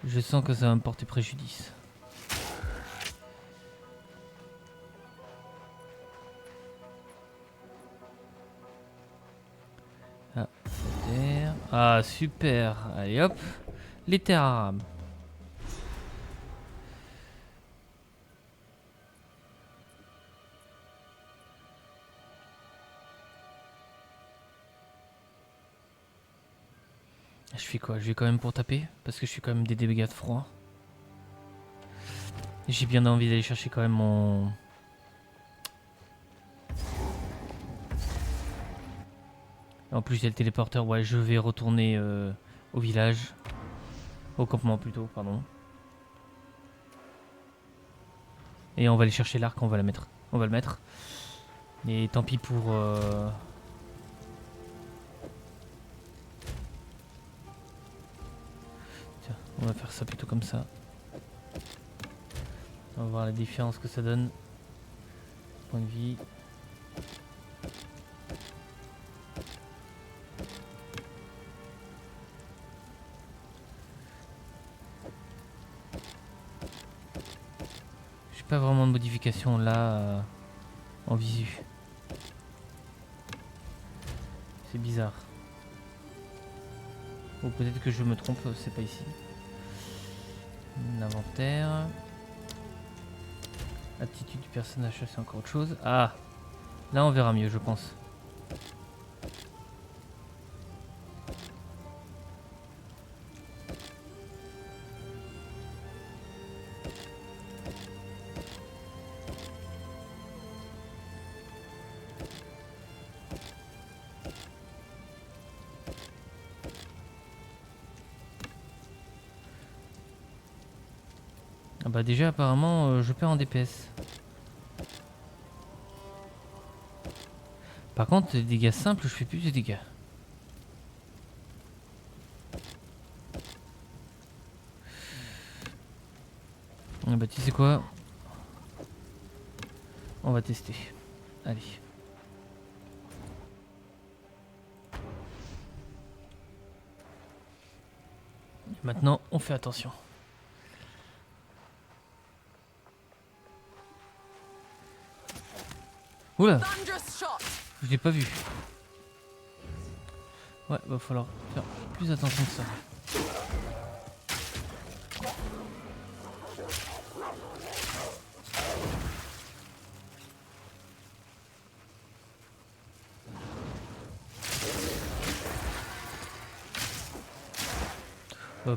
Je sens que ça va me porter préjudice. Ah, terre. Ah, super. Allez hop. Les terres arabes. Je fais quoi? Je vais quand même pour taper parce que je suis quand même des dégâts de froid. J'ai bien envie d'aller chercher quand même mon... En plus il y a le téléporteur, ouais je vais retourner au village. Au campement plutôt, pardon. Et on va aller chercher l'arc, on va la mettre. On va le mettre. Et tant pis pour... Tiens, on va faire ça plutôt comme ça. On va voir la différence que ça donne. Point de vie. J'ai pas vraiment de modification là en visu. C'est bizarre. Ou peut-être que je me trompe, c'est pas ici. L'inventaire. Attitude du personnage, c'est encore autre chose. Ah, là on verra mieux je pense. Ah bah déjà apparemment je perds en DPS. Par contre les dégâts simples je fais plus de dégâts. Ah bah tu sais quoi? On va tester. Allez. Et maintenant on fait attention. Oula, je l'ai pas vu. Ouais, va falloir faire plus attention que ça.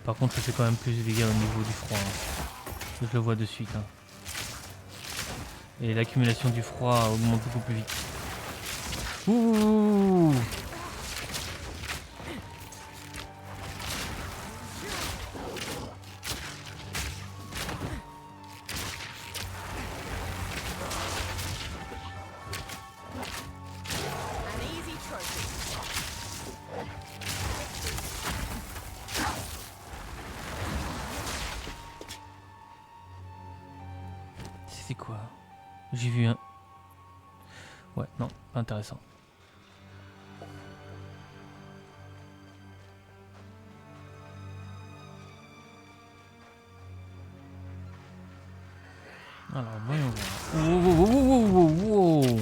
Par contre, ça fait quand même plus de dégâts au niveau du froid. Hein. Je le vois de suite. Hein. Et l'accumulation du froid augmente beaucoup plus vite. Ouh! c'est quoi? J'ai vu un... Ouais, non, pas intéressant. Alors, voyons voir. Wow, wow, wow, wow, wow, wow.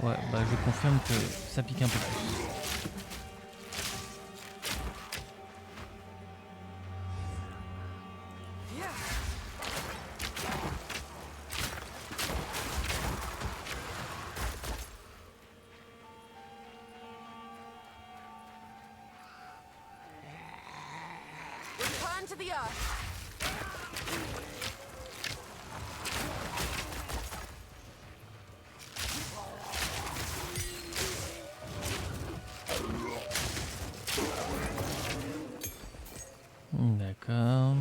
Ouais, bah je confirme que ça pique un peu plus. Return to the earth. D'accord.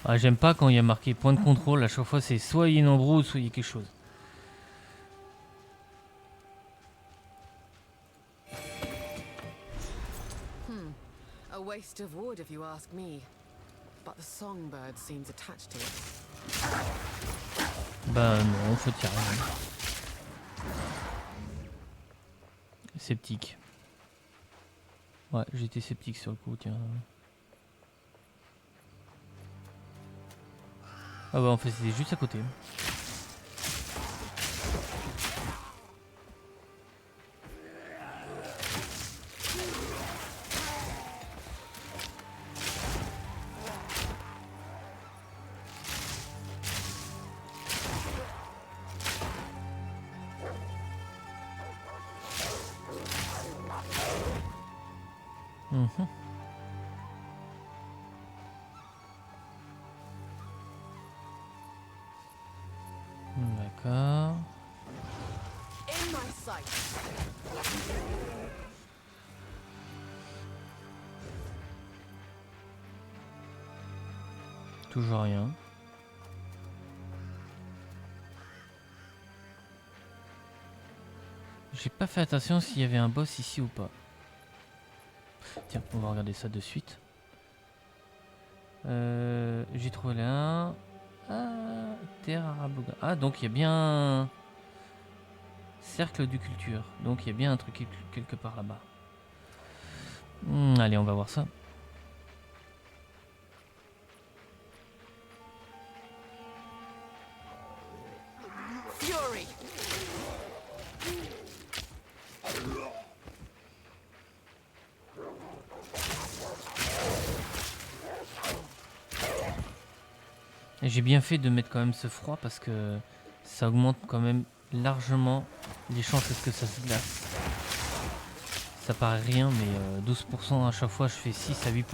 Ah, j'aime pas quand il y a marqué point de contrôle, à chaque fois c'est soit il y a une embrouille, soit il y a quelque chose. A waste of wood if you ask me. But the songbird seems attached to it. Bah non, faut tirer. Sceptique. Ouais, j'étais sceptique sur le coup, tiens. Ah bah en fait c'était juste à côté. Mhm. D'accord. In my sight. Toujours rien. J'ai pas fait attention s'il y avait un boss ici ou pas. Tiens, on va regarder ça de suite. J'ai trouvé là. Ah, terre Araboga. Ah, donc il y a bien... Cercle du culture. Donc il y a bien un truc quelque part là-bas. Allez, on va voir ça. Fury. Et j'ai bien fait de mettre quand même ce froid parce que ça augmente quand même largement les chances à ce que ça se glace. Ça paraît rien, mais 12% à chaque fois je fais 6 à 8%.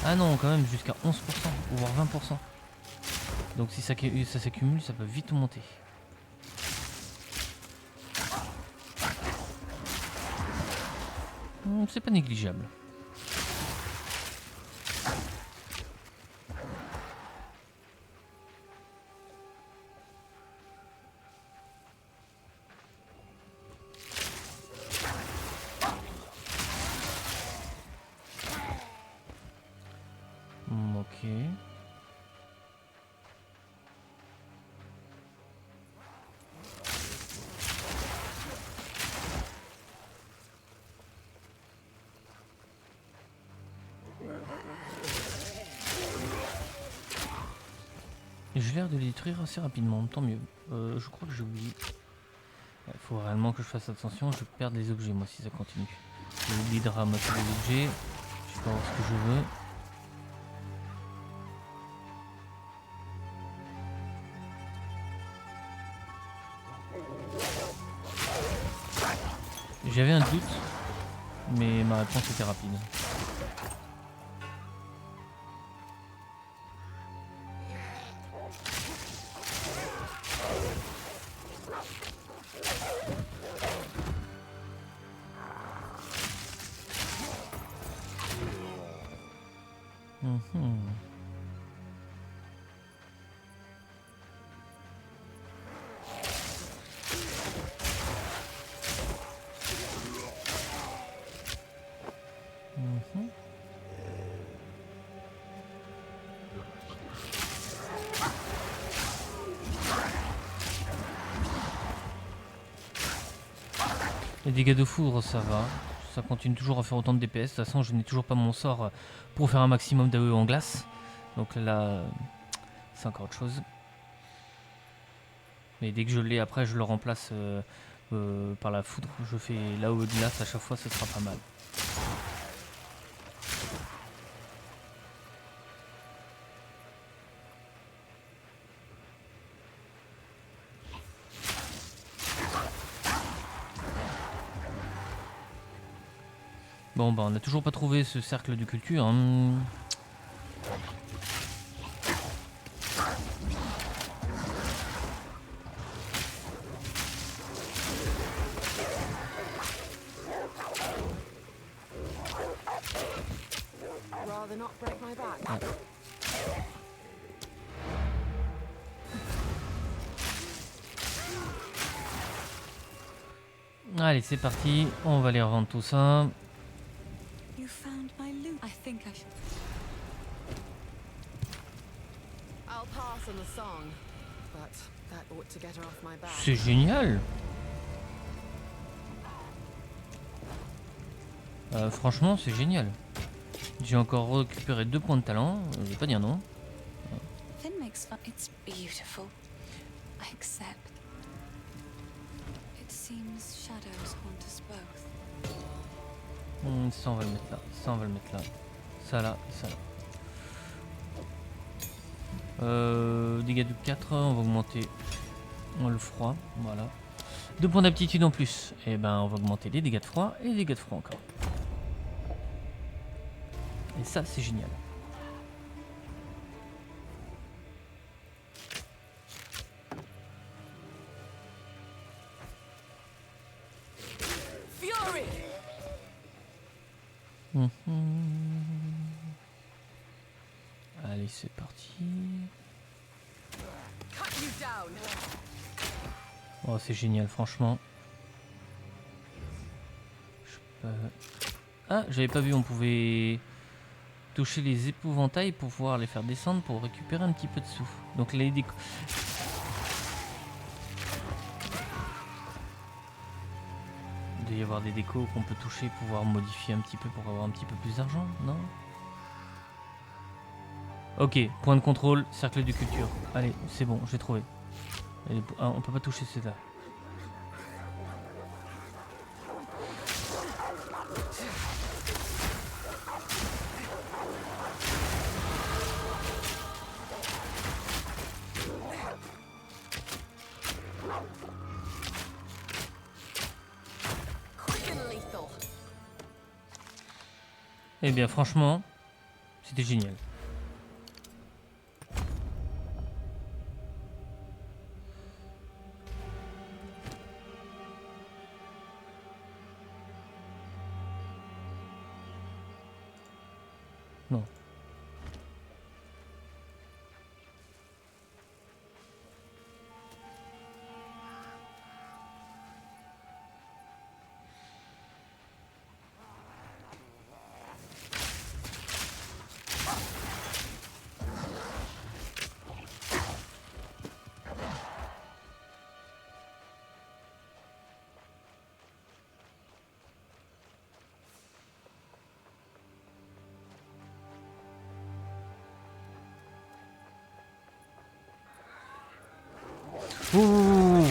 Ah non, quand même jusqu'à 11%, voire 20%. Donc si ça s'accumule, ça peut vite monter. C'est pas négligeable. Ok. J'ai l'air de les détruire assez rapidement, tant mieux. Je crois que j'ai oublié. Il faut réellement que je fasse attention, je perds des objets moi si ça continue. J'ai oublié de ramasser des objets. Je peux avoir ce que je veux. J'avais un doute, mais ma réponse était rapide. Mhm. Mhm. Les dégâts de foudre, ça va. Ça continue toujours à faire autant de DPS. De toute façon, je n'ai toujours pas mon sort pour faire un maximum d'AOE en glace. Donc là, c'est encore autre chose. Mais dès que je l'ai, après, je le remplace par la foudre. Je fais l'AOE de glace à chaque fois, ce sera pas mal. Bon, bah, on n'a toujours pas trouvé ce cercle de culture. Hein. Rather not break my back. Allez, c'est parti. On va aller revendre tout ça. You found my loot. I think I should. I'll pass on the song, but that ought to get her off my back. C'est génial. Franchement, c'est génial. J'ai encore récupéré 2 points de talent. Je vais pas dire non. Finn makes fun. It's beautiful. I accept. It seems shadows haunt us both. Ça, on va le mettre là. Ça, on va le mettre là. Ça là, ça là. Dégâts de 4, on va augmenter le froid. Voilà. 2 points d'aptitude en plus. Et ben, on va augmenter les dégâts de froid et les dégâts de froid encore. Et ça, c'est génial. Fury! Allez, c'est parti. Cut you down! Oh, c'est génial, franchement. Ah, j'avais pas vu, on pouvait toucher les épouvantails pour pouvoir les faire descendre pour récupérer un petit peu de souffle. Donc les déco... Il doit y avoir des décos qu'on peut toucher pour pouvoir modifier un petit peu pour avoir un petit peu plus d'argent, non? Ok, point de contrôle, cercle de culture. Allez, c'est bon, j'ai trouvé. Ah, on peut pas toucher celle-là. Quick and lethal. Eh bien, franchement, c'était génial. Non. Ouh.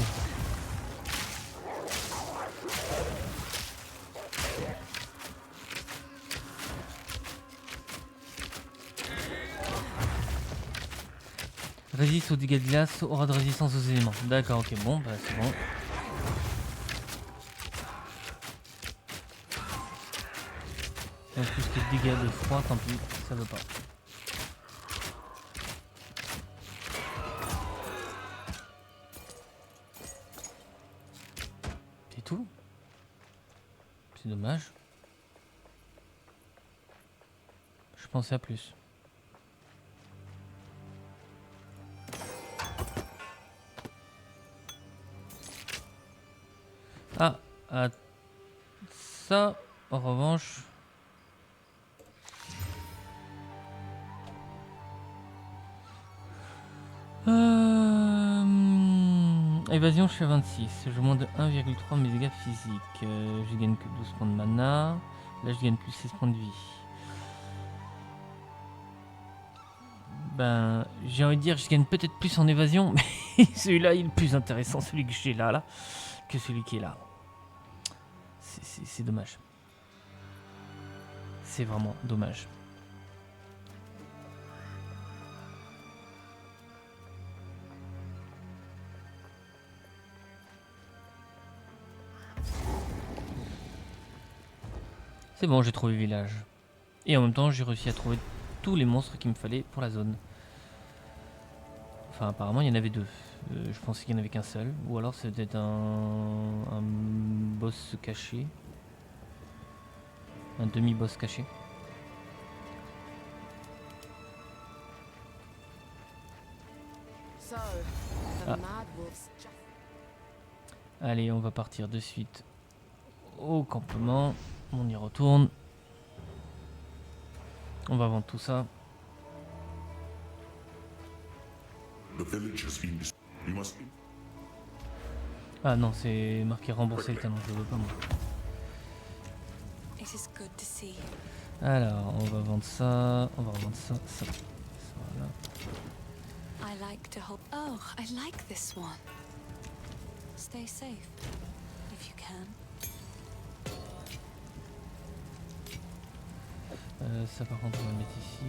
Résiste aux dégâts de glace, aura de résistance aux éléments. D'accord, ok, bon, bah c'est bon. Et en plus que dégâts de froid, tant pis, ça veut pas. C'est tout? C'est dommage. Je pensais à plus. à ça, en revanche... Évasion, je suis à 26. Je moins de 1,3 mes dégâts physiques. Je gagne que 12 points de mana. Là, je gagne plus 16 points de vie. Ben, j'ai envie de dire, je gagne peut-être plus en évasion, mais celui-là, il est le plus intéressant, celui que j'ai là, que celui qui est là. C'est dommage. C'est vraiment dommage. C'est bon, j'ai trouvé le village. Et en même temps, j'ai réussi à trouver tous les monstres qu'il me fallait pour la zone. Enfin, apparemment, il y en avait deux. Je pensais qu'il n'y en avait qu'un seul. Ou alors, c'était un boss caché. Un demi-boss caché. Allez, on va partir de suite au campement. On y retourne. On va vendre tout ça. The village has been we must Ah non, c'est marqué rembourser le talent, je le veux pas moi. It is good to see you. Alors, on va vendre ça, on va revendre ça. Voilà. I like to hope. Oh, I like this one. Stay safe, if you can. Ça par contre on va le mettre ici.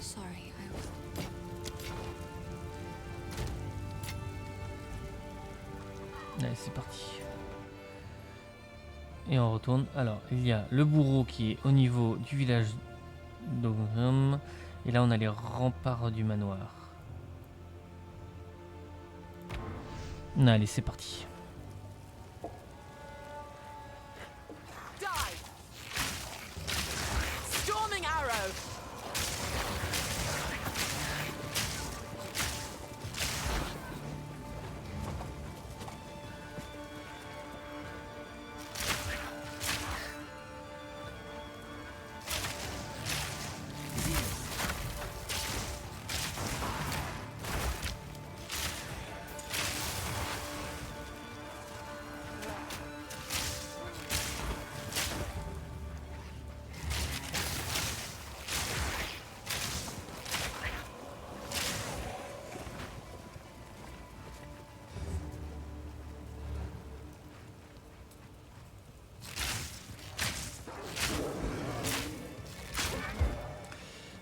Sorry, Allez, c'est parti. Et on retourne. Alors, il y a le bourreau qui est au niveau du village d'Ogrum. Et là, on a les remparts du manoir. Allez, c'est parti. Die! Storming arrow!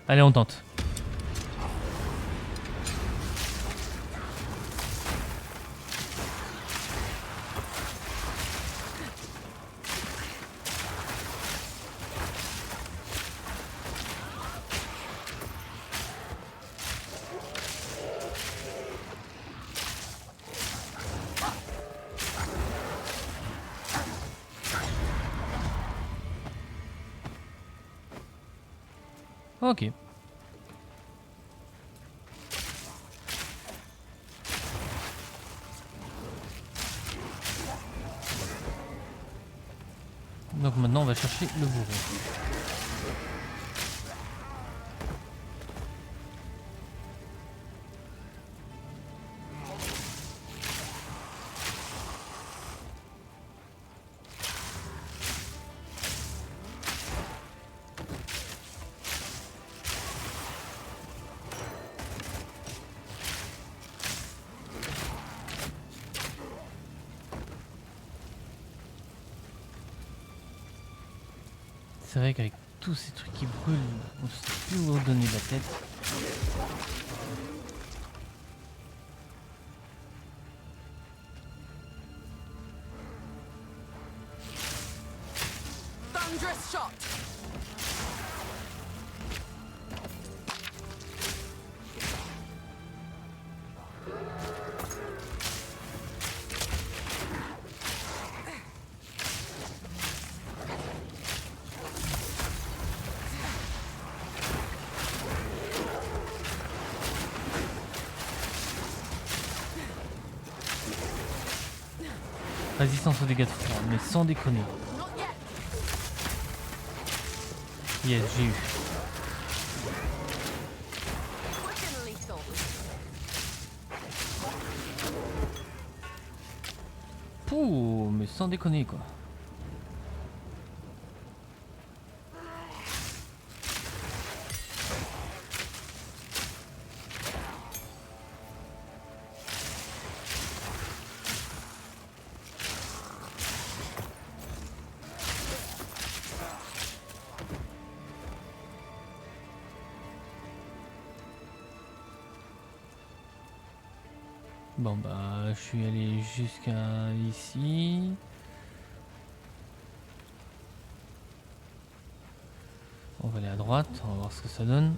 Allez, on tente. Ok. Donc maintenant on va chercher le bourreau. C'est vrai qu'avec tous ces trucs qui brûlent, on sait plus où donner la tête. Thunderous shot! Résistance aux dégâts de froid, mais sans déconner. Yes, j'ai eu. Pouh, mais sans déconner quoi. Bon bah je suis allé jusqu'à ici. On va aller à droite, on va voir ce que ça donne.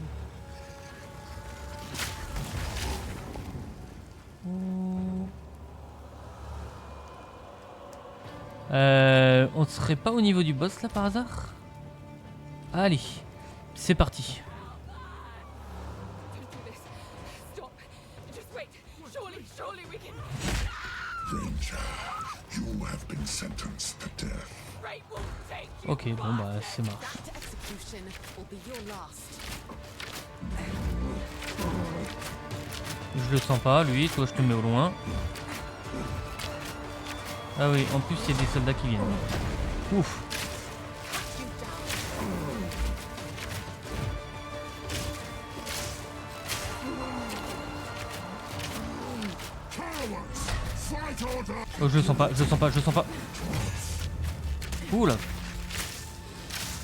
On serait pas au niveau du boss là par hasard? Allez, c'est parti. Ranger, you have been sentenced to death. Ok, bon bah c'est marche. That execution will be your last. Je le sens pas lui, toi je te mets au loin. Ah oui, en plus il y a des soldats qui viennent. Ouf. Oh, je le sens pas, je le sens pas, je le sens pas. Oula.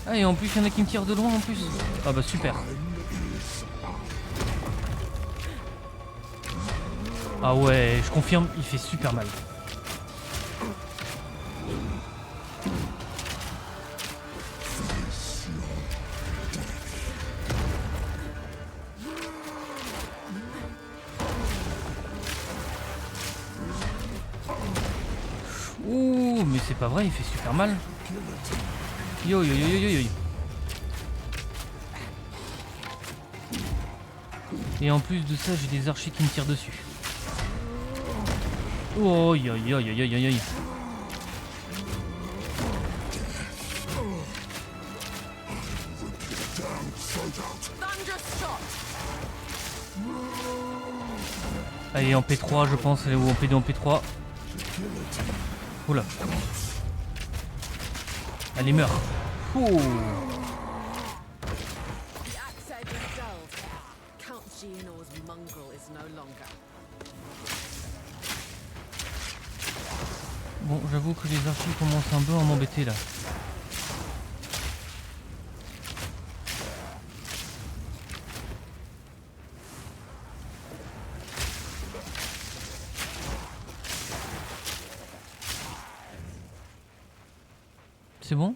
Ah et en plus il y en a qui me tirent de loin en plus. Ah bah super. Ah ouais, je confirme, il fait super mal. Ouh, mais c'est pas vrai, il fait super mal. Yo yo yo yo yo yo. Et en plus de ça, j'ai des archers qui me tirent dessus. Oh yo yo yo yo yo yo. Allez, en P3 je pense, ou en P2, en P3. Oula. Allez, meurs. Oh. The axe edge is dulled. Count Geonor's mongrel is no longer. Bon, j'avoue que les archers commencent un peu à m'embêter là. C'est bon?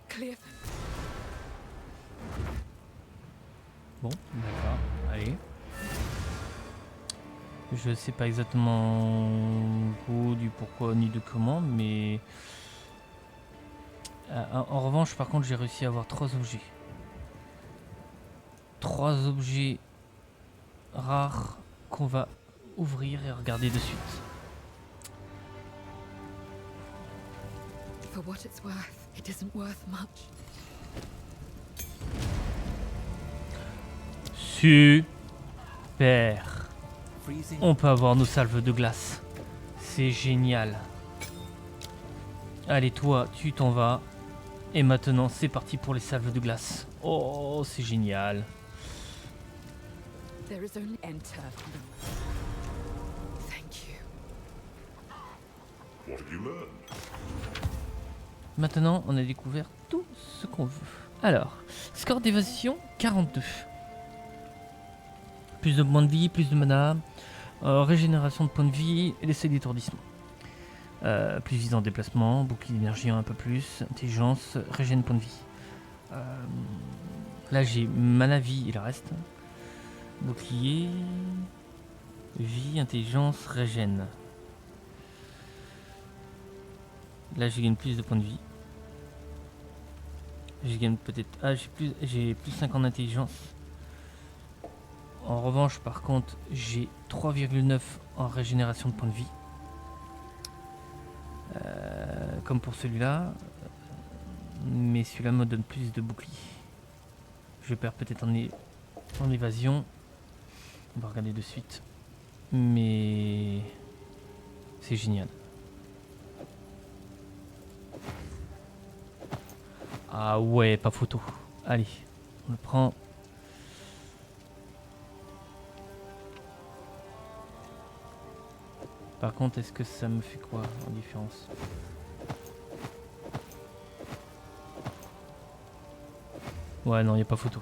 Cliff. Bon, d'accord, allez. Je sais pas exactement où, du pourquoi ni de comment, mais... en revanche, par contre, j'ai réussi à avoir 3 objets. 3 objets rares qu'on va ouvrir et regarder de suite. For what it's worth, it isn't worth much. Super. On peut avoir nos salves de glace. C'est génial. Allez, toi, tu t'en vas. Et maintenant, c'est parti pour les salves de glace. Oh, c'est génial. There is only enter. Thank you. What have you learned? Maintenant, on a découvert tout ce qu'on veut. Alors, score d'évasion 42. Plus de points de vie, plus de mana, régénération de points de vie et l'essai d'étourdissement. Plus vise en déplacement, bouclier d'énergie un peu plus, intelligence, régène point de vie. Là j'ai mana, vie, il reste. Bouclier, vie, intelligence, régène. Là, je gagne plus de points de vie. Je gagne peut-être... Ah, j'ai plus 5 en intelligence. En revanche, par contre, j'ai 3,9 en régénération de points de vie. Comme pour celui-là. Mais celui-là me donne plus de boucliers. Je perds peut-être en évasion. On va regarder de suite. Mais... c'est génial. Ah ouais, pas photo. Allez, on le prend. Par contre, est-ce que ça me fait quoi en différence? Ouais, non, il n'y a pas photo.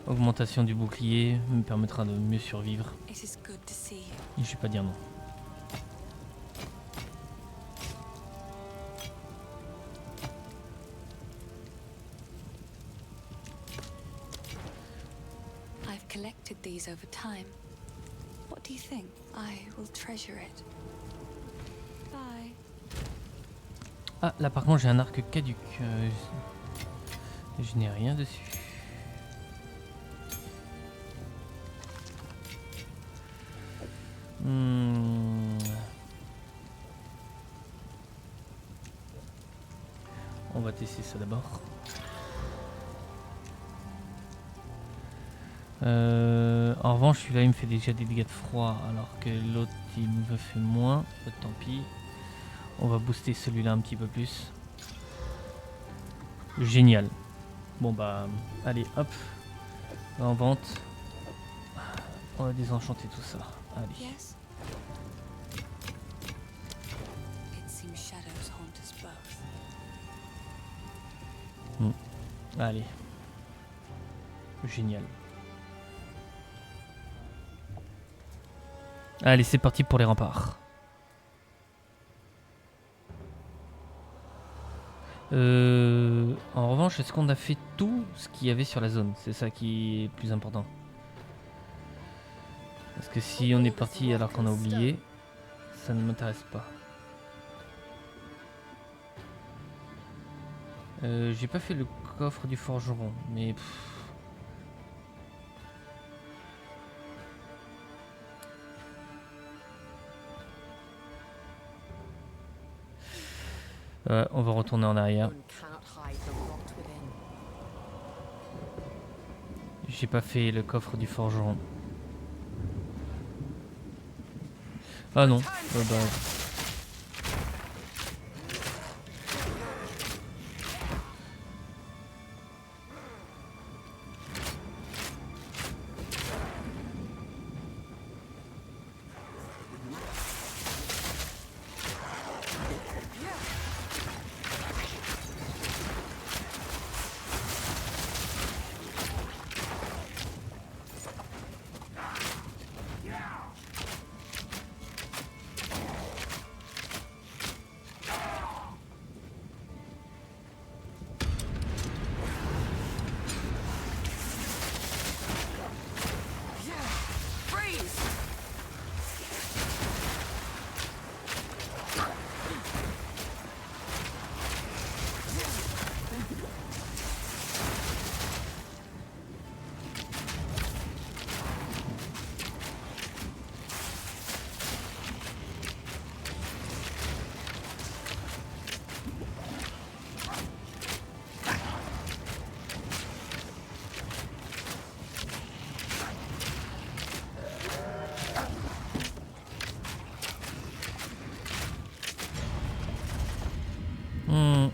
Augmentation du bouclier me permettra de mieux survivre. It is good to see you. Et je vais pas dire non. I've collected these over time. What do you think? I will treasure it. Bye. Ah, là par contre j'ai un arc caduc. Je n'ai rien dessus. On va tester ça d'abord. En revanche, celui-là il me fait déjà des dégâts de froid alors que l'autre il me fait moins. Tant pis. On va booster celui-là un petit peu plus. Génial. Bon bah, allez hop. En vente. On va désenchanter tout ça. Allez. Yes. It seems shadows haunt us both. Allez. Génial. Allez, c'est parti pour les remparts. En revanche, est-ce qu'on a fait tout ce qu'il y avait sur la zone? C'est ça qui est le plus important. Parce que si on est parti alors qu'on a oublié, ça ne m'intéresse pas. J'ai pas fait le coffre du forgeron, mais... on va retourner en arrière. One cannot hide the rot within. J'ai pas fait le coffre du forgeron. Ah non. Bah...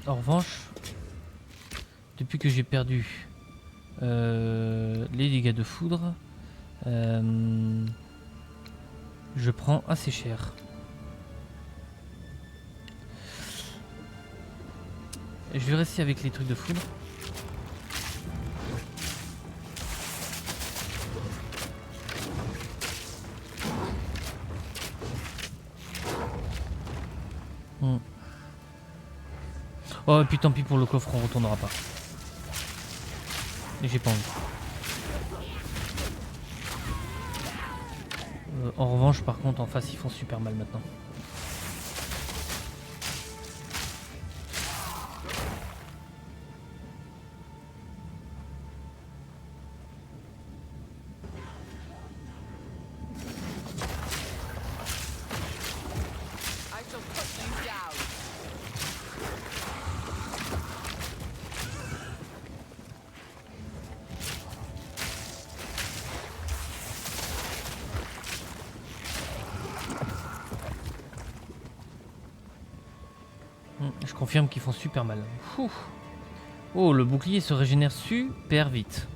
En revanche, depuis que j'ai perdu les dégâts de foudre, je prends assez cher. Je vais rester avec les trucs de foudre. Oh et puis tant pis pour le coffre, on retournera pas. J'ai pas envie. En revanche par contre en face ils font super mal maintenant. Je confirme qu'ils font super mal. Ouh. Oh, le bouclier se régénère super vite.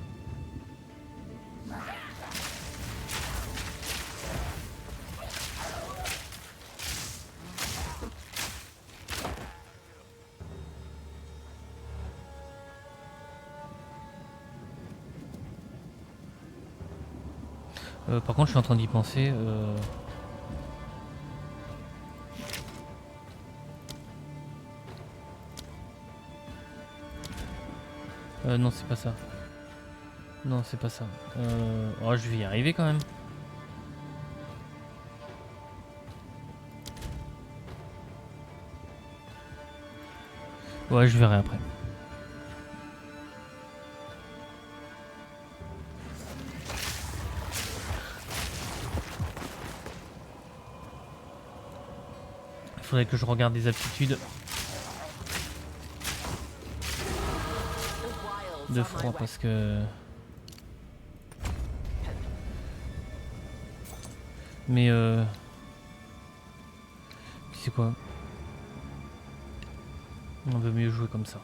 Par contre, je suis en train d'y penser. Non, c'est pas ça. Non, c'est pas ça. Oh, je vais y arriver quand même. Ouais, je verrai après. Il faudrait que je regarde des aptitudes de froid parce que... Mais tu sais quoi? On veut mieux jouer comme ça.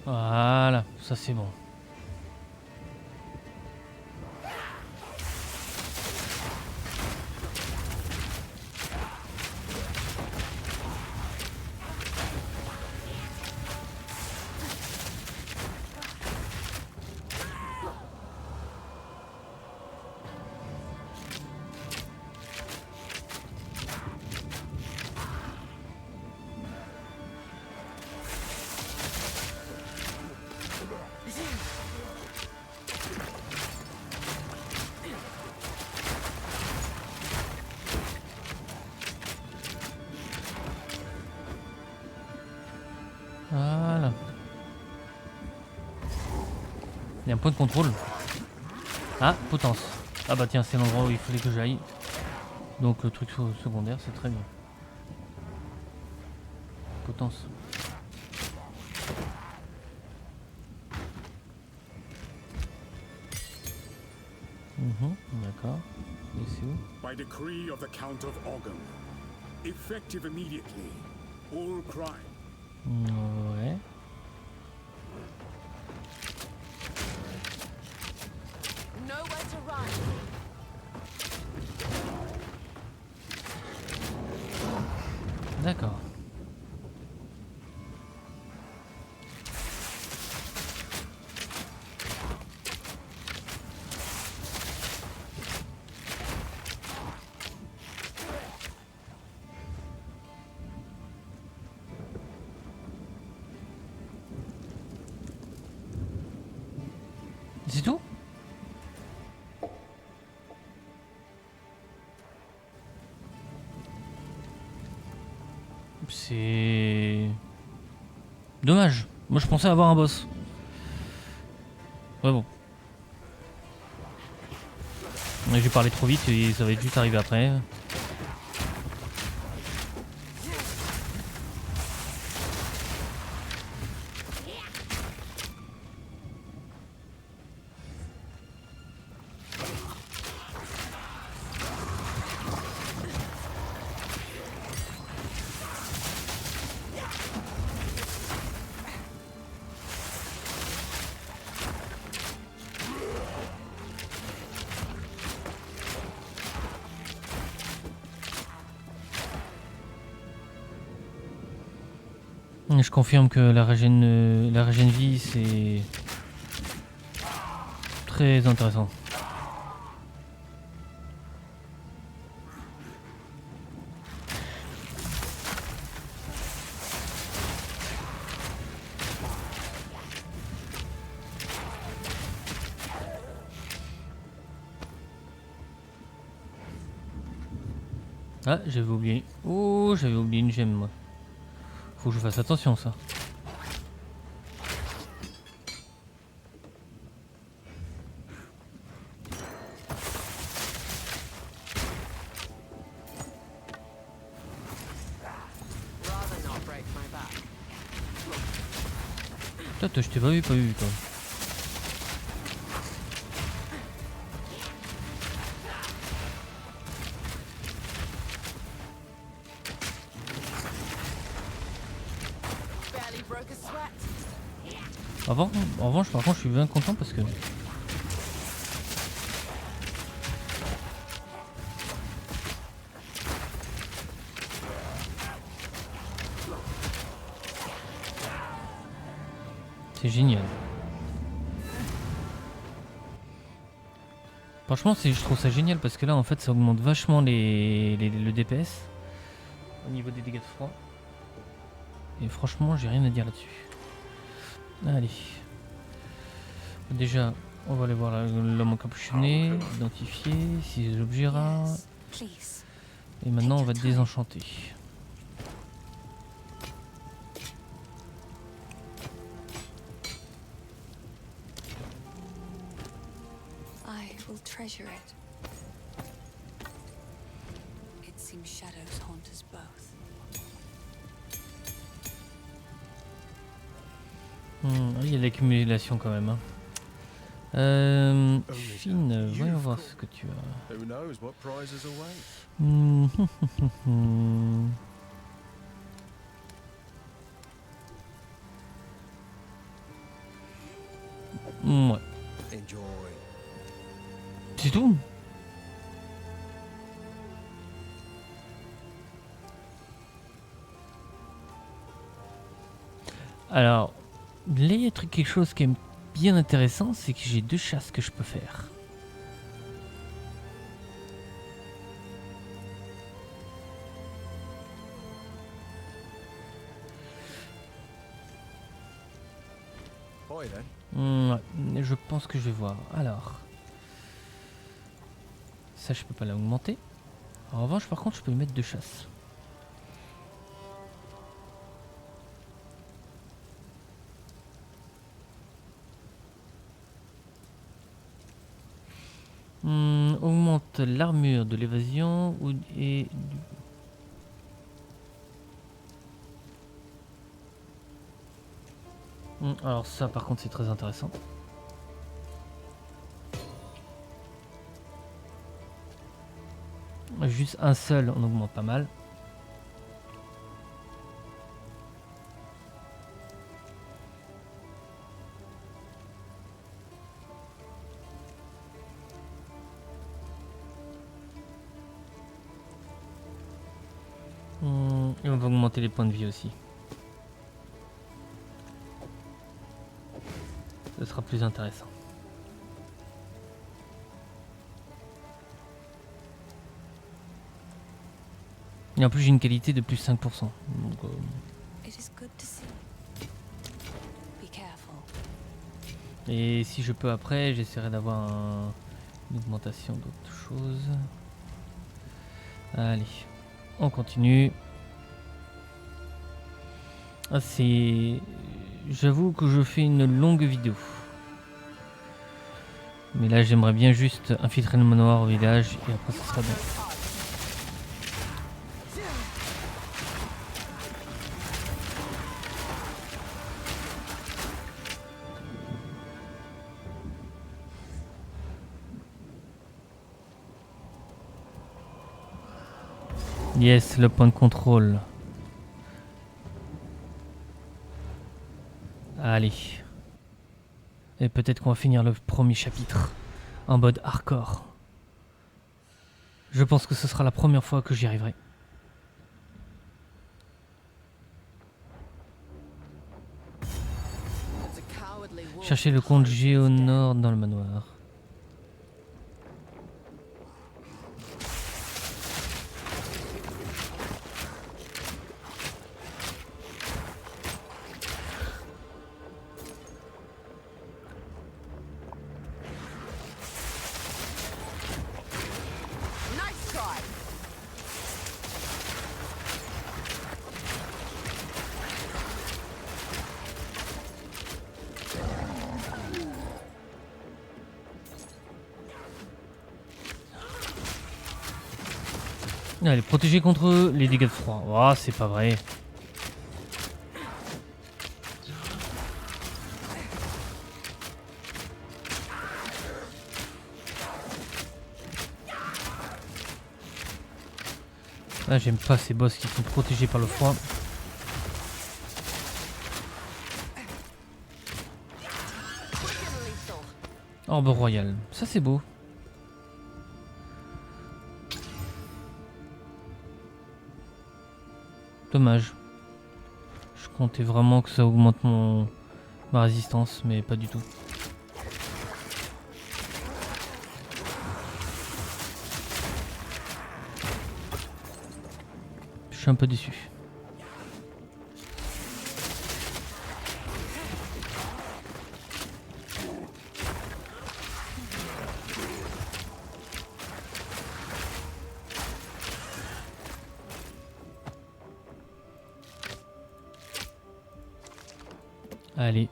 Voilà, ça c'est bon. Voilà. Il y a un point de contrôle. Ah, potence. Ah bah tiens, c'est l'endroit où il fallait que j'aille. Donc le truc secondaire, c'est très bien. Potence. D'accord. Et c'est où? By decree of the Count of Ogham, effective immediately, all crime. Ouais. C'est tout? C'est... dommage. Moi je pensais avoir un boss. Ouais bon. J'ai parlé trop vite et ça va être juste arrivé après. Je confirme que la régène vie c'est très intéressant. Ah, j'avais oublié. Oh, j'avais oublié une gemme moi. Faut que je fasse attention ça. Rather not break my back. Putain, je t'ai pas vu toi. Barely broke a sweat. En revanche, par contre, je suis bien content parce que... c'est génial. Franchement, je trouve ça génial parce que là, en fait, ça augmente vachement le DPS au niveau des dégâts de froid. Et franchement, j'ai rien à dire là-dessus. Allez. Déjà, on va aller voir l'homme encapuchonné, identifier, 6 objets rares. Yes, please. Et maintenant, on va désenchanter. I will treasure it. It seems shadows haunt us both. Il y a de l'accumulation quand même. Hein. Fine, voyons voir ce que tu as. Who knows what prizes await? Ouais. Enjoy. C'est tout. Alors, là il y a quelque chose qui est bien intéressant, c'est que j'ai 2 chasses que je peux faire. Boy then. Ouais, je pense que je vais voir. Alors, ça je peux pas l'augmenter. En revanche, par contre, je peux lui mettre 2 chasses. Augmente l'armure de l'évasion et du... alors ça par contre c'est très intéressant. Juste un seul on augmente pas mal. Et on va augmenter les points de vie aussi. Ce sera plus intéressant. Et en plus j'ai une qualité de plus 5%. Donc, It is good to see. Be careful. Et si je peux après, j'essaierai d'avoir une augmentation d'autres choses. Allez, on continue. Ah, j'avoue que je fais une longue vidéo. Mais là, j'aimerais bien juste infiltrer le manoir au village et après, ça sera bon. Yes, le point de contrôle. Allez. Et peut-être qu'on va finir le premier chapitre en mode hardcore. Je pense que ce sera la première fois que j'y arriverai. It's a cowardly wolf. Cherchez le comte Géonor dans le manoir. Nice try. Elle est protégée contre les dégâts de froid. Oh, c'est pas vrai. Ah, j'aime pas ces boss qui sont protégés par le froid. Orbe royale, ça c'est beau. Dommage. Je comptais vraiment que ça augmente ma résistance, mais pas du tout. Je suis un peu déçu. Allez.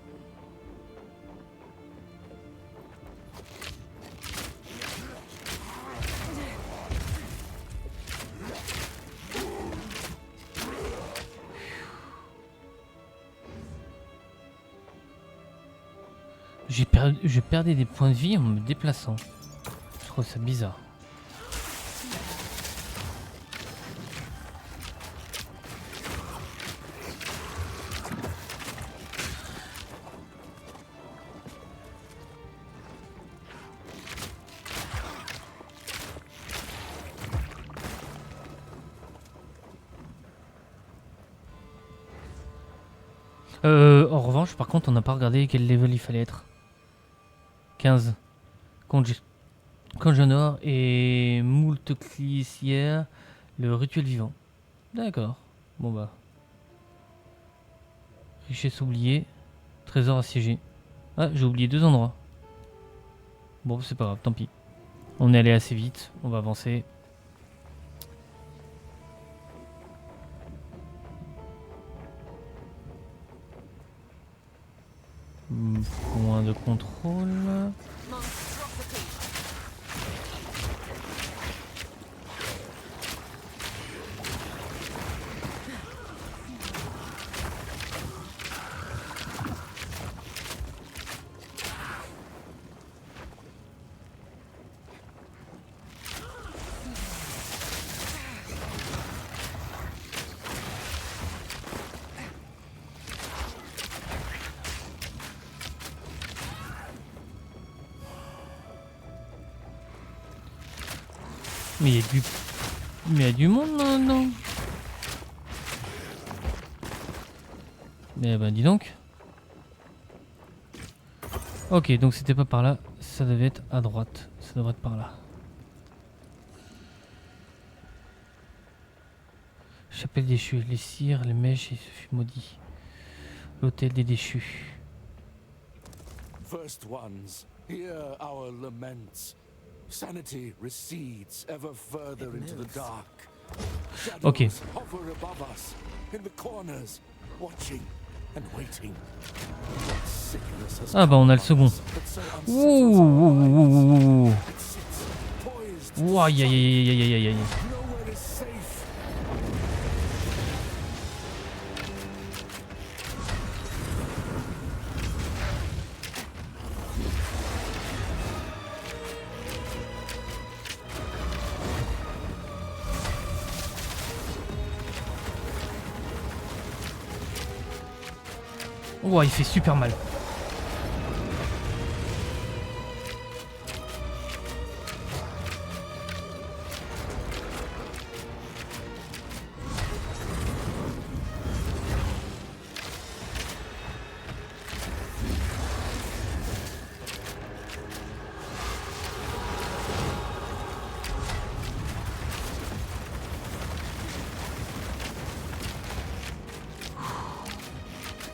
Je perdais des points de vie en me déplaçant. Je trouve ça bizarre. En revanche, par contre, on n'a pas regardé quel level il fallait être. 15. Congenor et moult clissière, le rituel vivant. D'accord. Bon bah. Richesse oubliée. Trésor assiégé. Ah, j'ai oublié 2 endroits. Bon, c'est pas grave, tant pis. On est allé assez vite, on va avancer. Point de contrôle. Monstrosity. Mais il y a du monde là, non? Mais bah dis donc. Ok, donc c'était pas par là, ça devait être à droite, ça devrait être par là. Chapelle déchue, les cires, les mèches et ce fut maudit. L'hôtel des déchus. first ones, hear our laments. Sanity recedes ever further into the dark. Shadows Ok. hover above us, in the corners, watching and waiting. Sickness has Ah bah on a le come second. upon us, but so Ouh. unsettling. It sits poised to Ouh, aïe aïe aïe aïe aïe aïe aïe. nowhere is safe. Ouah, il fait super mal.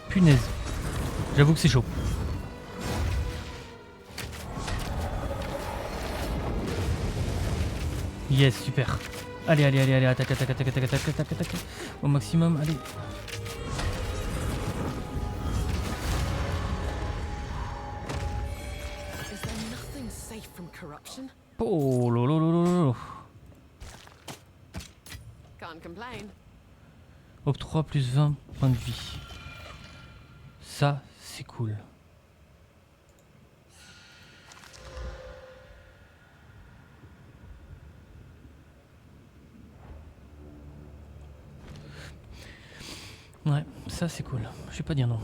Punaise. J'avoue que c'est chaud. Yes, super. Allez, allez, allez, allez, attaque, attaque, attaque, attaque, attaque, attaque, attaque. Au maximum, allez. Is there nothing safe from corruption? Oh lolo lolo lolo. Can't complain. Octroi plus 20 points de vie. Ça, c'est cool. Ouais, ça c'est cool. Je vais pas dire non.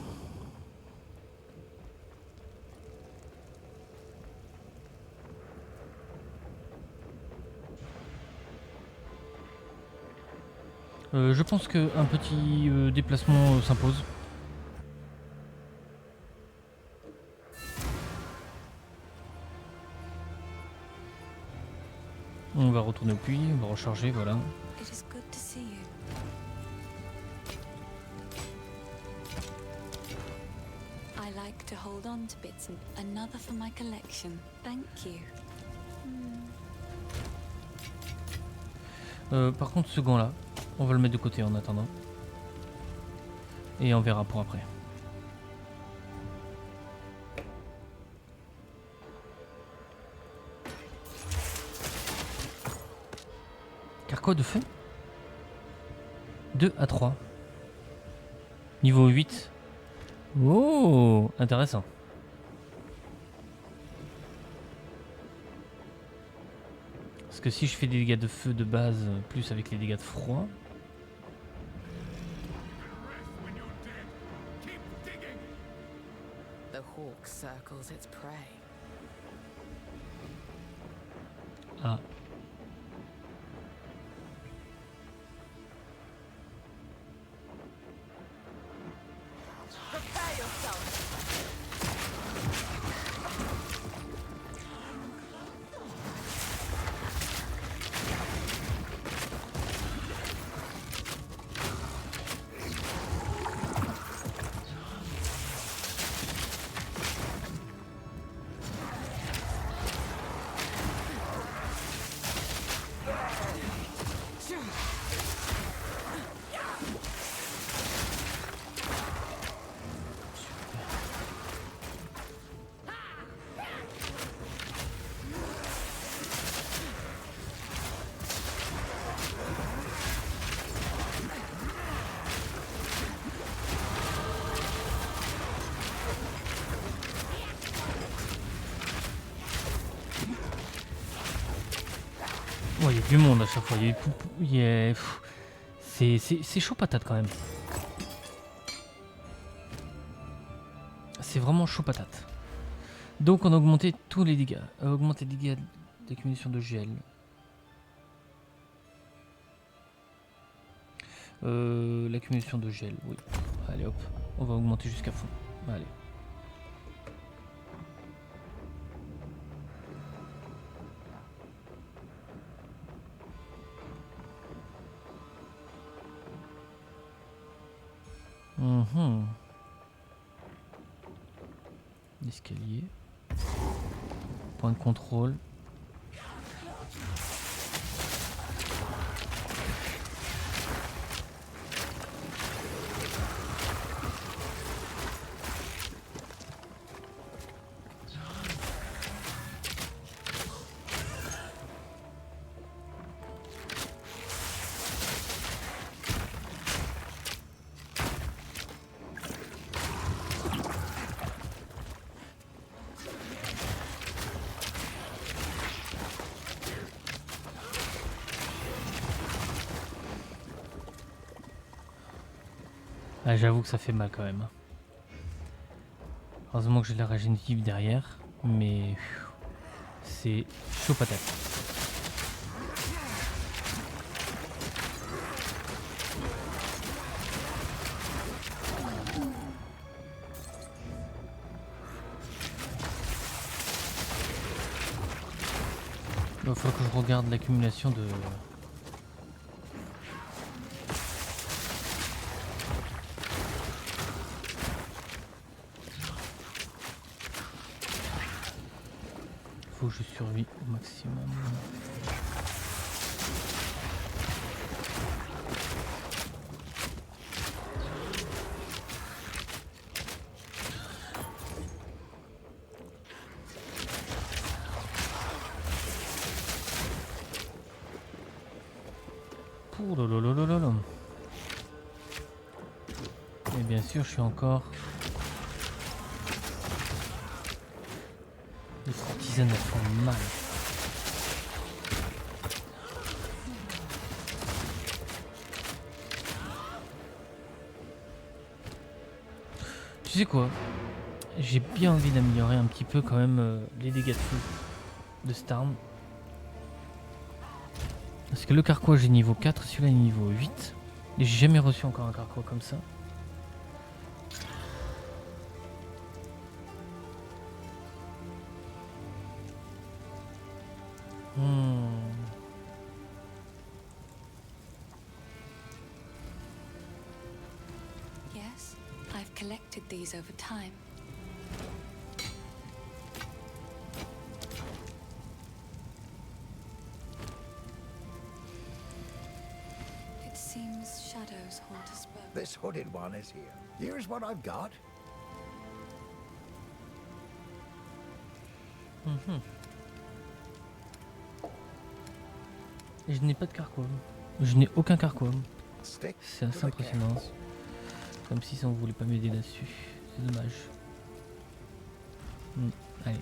Je pense qu'un petit déplacement s'impose. On va retourner au puits, on va recharger, voilà. It is good to see you. I like to hold on to bits and another for my collection. Thank you. Par contre, ce gant là, on va le mettre de côté en attendant. Et on verra pour après. Carquois de feu 2 à 3. Niveau 8. Oh, intéressant. Parce que si je fais des dégâts de feu de base, plus avec les dégâts de froid... The hawk circles its prey. Ah. Prepare yourself. Ouais, il y a du monde à chaque fois. Il y a... C'est chaud patate quand même. C'est vraiment chaud patate. Donc on a augmenté tous les dégâts. Augmenter les dégâts d'accumulation de gel. L'accumulation de gel, oui. Allez hop, on va augmenter jusqu'à fond. Allez. L'escalier. Point de contrôle. Ah, j'avoue que ça fait mal quand même. Hein. Heureusement que j'ai la régénérative derrière, mais c'est chaud patate. Il faut que je regarde l'accumulation de... Faut que je survis au maximum. Ouh là là là là là là. Et bien sûr, je suis encore... Les courtisanes elles font mal. Tu sais quoi? J'ai bien envie d'améliorer un petit peu quand même les dégâts de feu de cette arme. Parce que le carquois j'ai niveau 4, celui-là est niveau 8. Et j'ai jamais reçu encore un carquois comme ça. Yes, I've collected these over time. It seems shadows haunt us both. This hooded one is here. Here's what I've got. Et je n'ai pas de carquois. Je n'ai aucun carquois. Stick C'est to assez the impressionnant. Comme si ça ne voulait pas m'aider là-dessus. C'est dommage. Allez.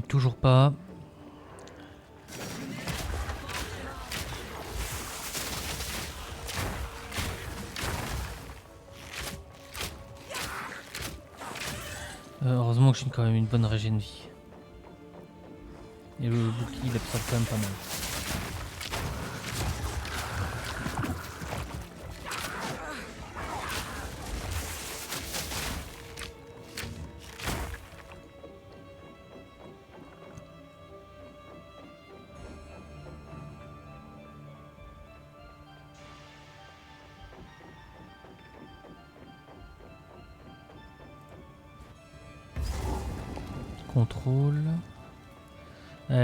Toujours pas. Heureusement que j'ai quand même une bonne régène vie. Et le bouclier il absorbe quand même pas mal. Contrôle.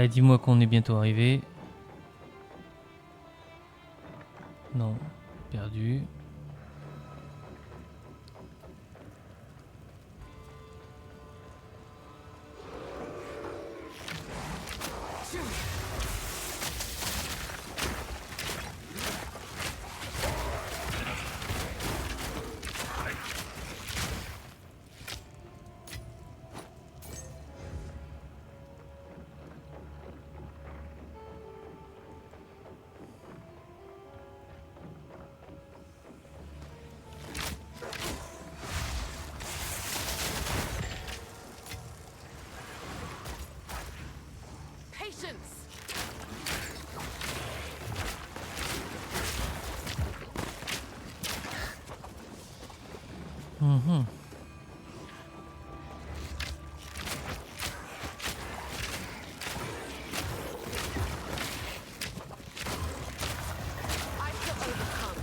Dis-moi qu'on est bientôt arrivé. Non, perdu. Patience. Mhm. I shall overcome.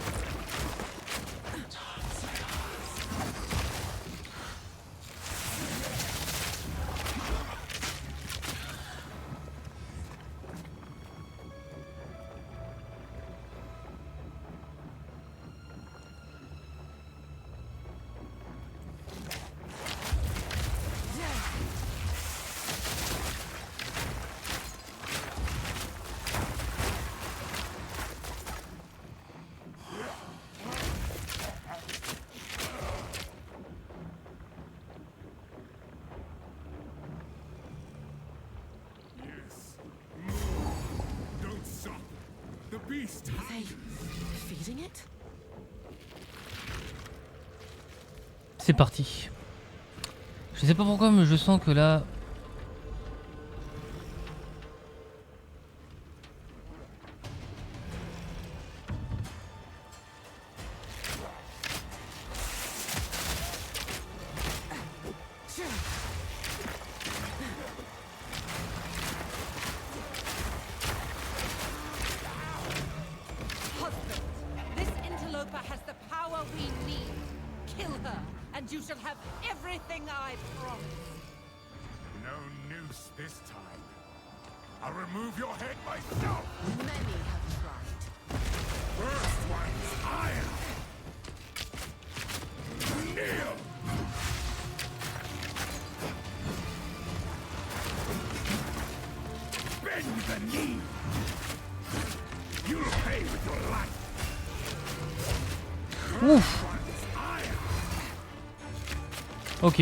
Don't stop. The beast. Are they feeding it? C'est parti. Je sais pas pourquoi, mais je sens que là... Husband, this interloper has the power we need. Kill her, and you shall have everything I promised. No noose this time. I'll remove your head myself. Many have tried. First one's iron. Kneel. Bend the knee. You'll pay with your life. Ouf. One's iron. Ok.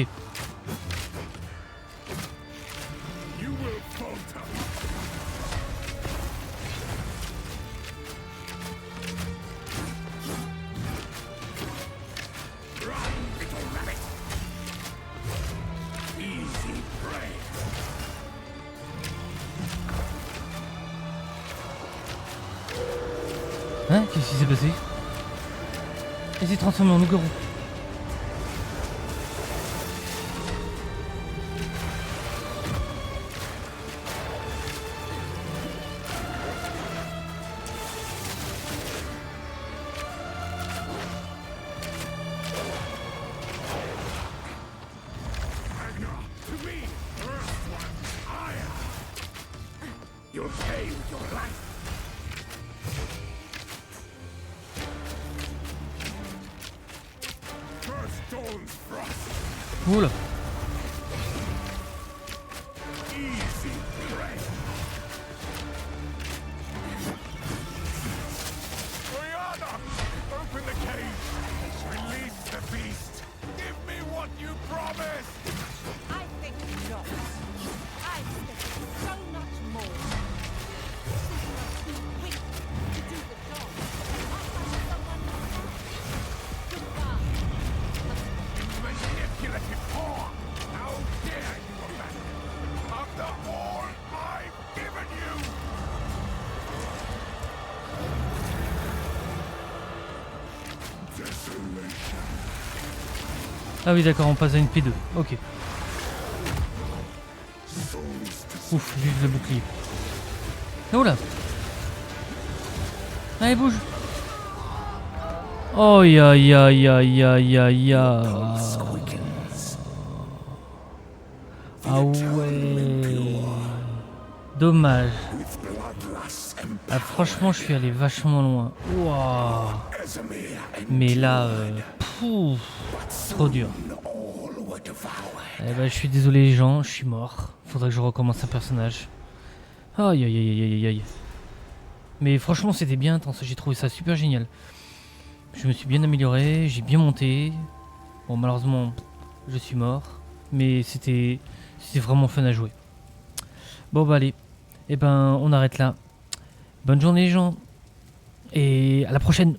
You will falter. Run, little rabbit. Easy prey. Hein? Qu'est-ce qui s'est passé? Il s'est transformé en loup-garou. Ragnar, to me, first one's iron. You'll pay with your life. First Dawn's frost. Oula. Easy prey. Oriana, open the cage. Release the beast. Give me what you promised. I think not. I expected so much more. You are too weak to do the job. I'll find someone else. Goodbye. Manipulative paw. How dare you abandon me after all I've given you? Desolation. Ah oui d'accord, on passe à une P2. Ok. Souls Ouf, vive le bouclier. Oh là. Allez, bouge. Oh ya ya ya ya ya ya. Ah ouais. Dommage. with bloodlust and Ah, franchement, je suis allé vachement loin. Waouh. Casimir and Mais là, pouf, trop dur. all were devoured. Eh ben, je suis désolé les gens, je suis mort. Faudrait que je recommence un personnage. Aïe aïe aïe aïe aïe aïe. Mais franchement, c'était bien intense. J'ai trouvé ça super génial. Je me suis bien amélioré, j'ai bien monté. Bon, malheureusement, je suis mort. Mais c'était vraiment fun à jouer. Bon, bah allez. Eh ben, on arrête là. Bonne journée les gens. Et à la prochaine.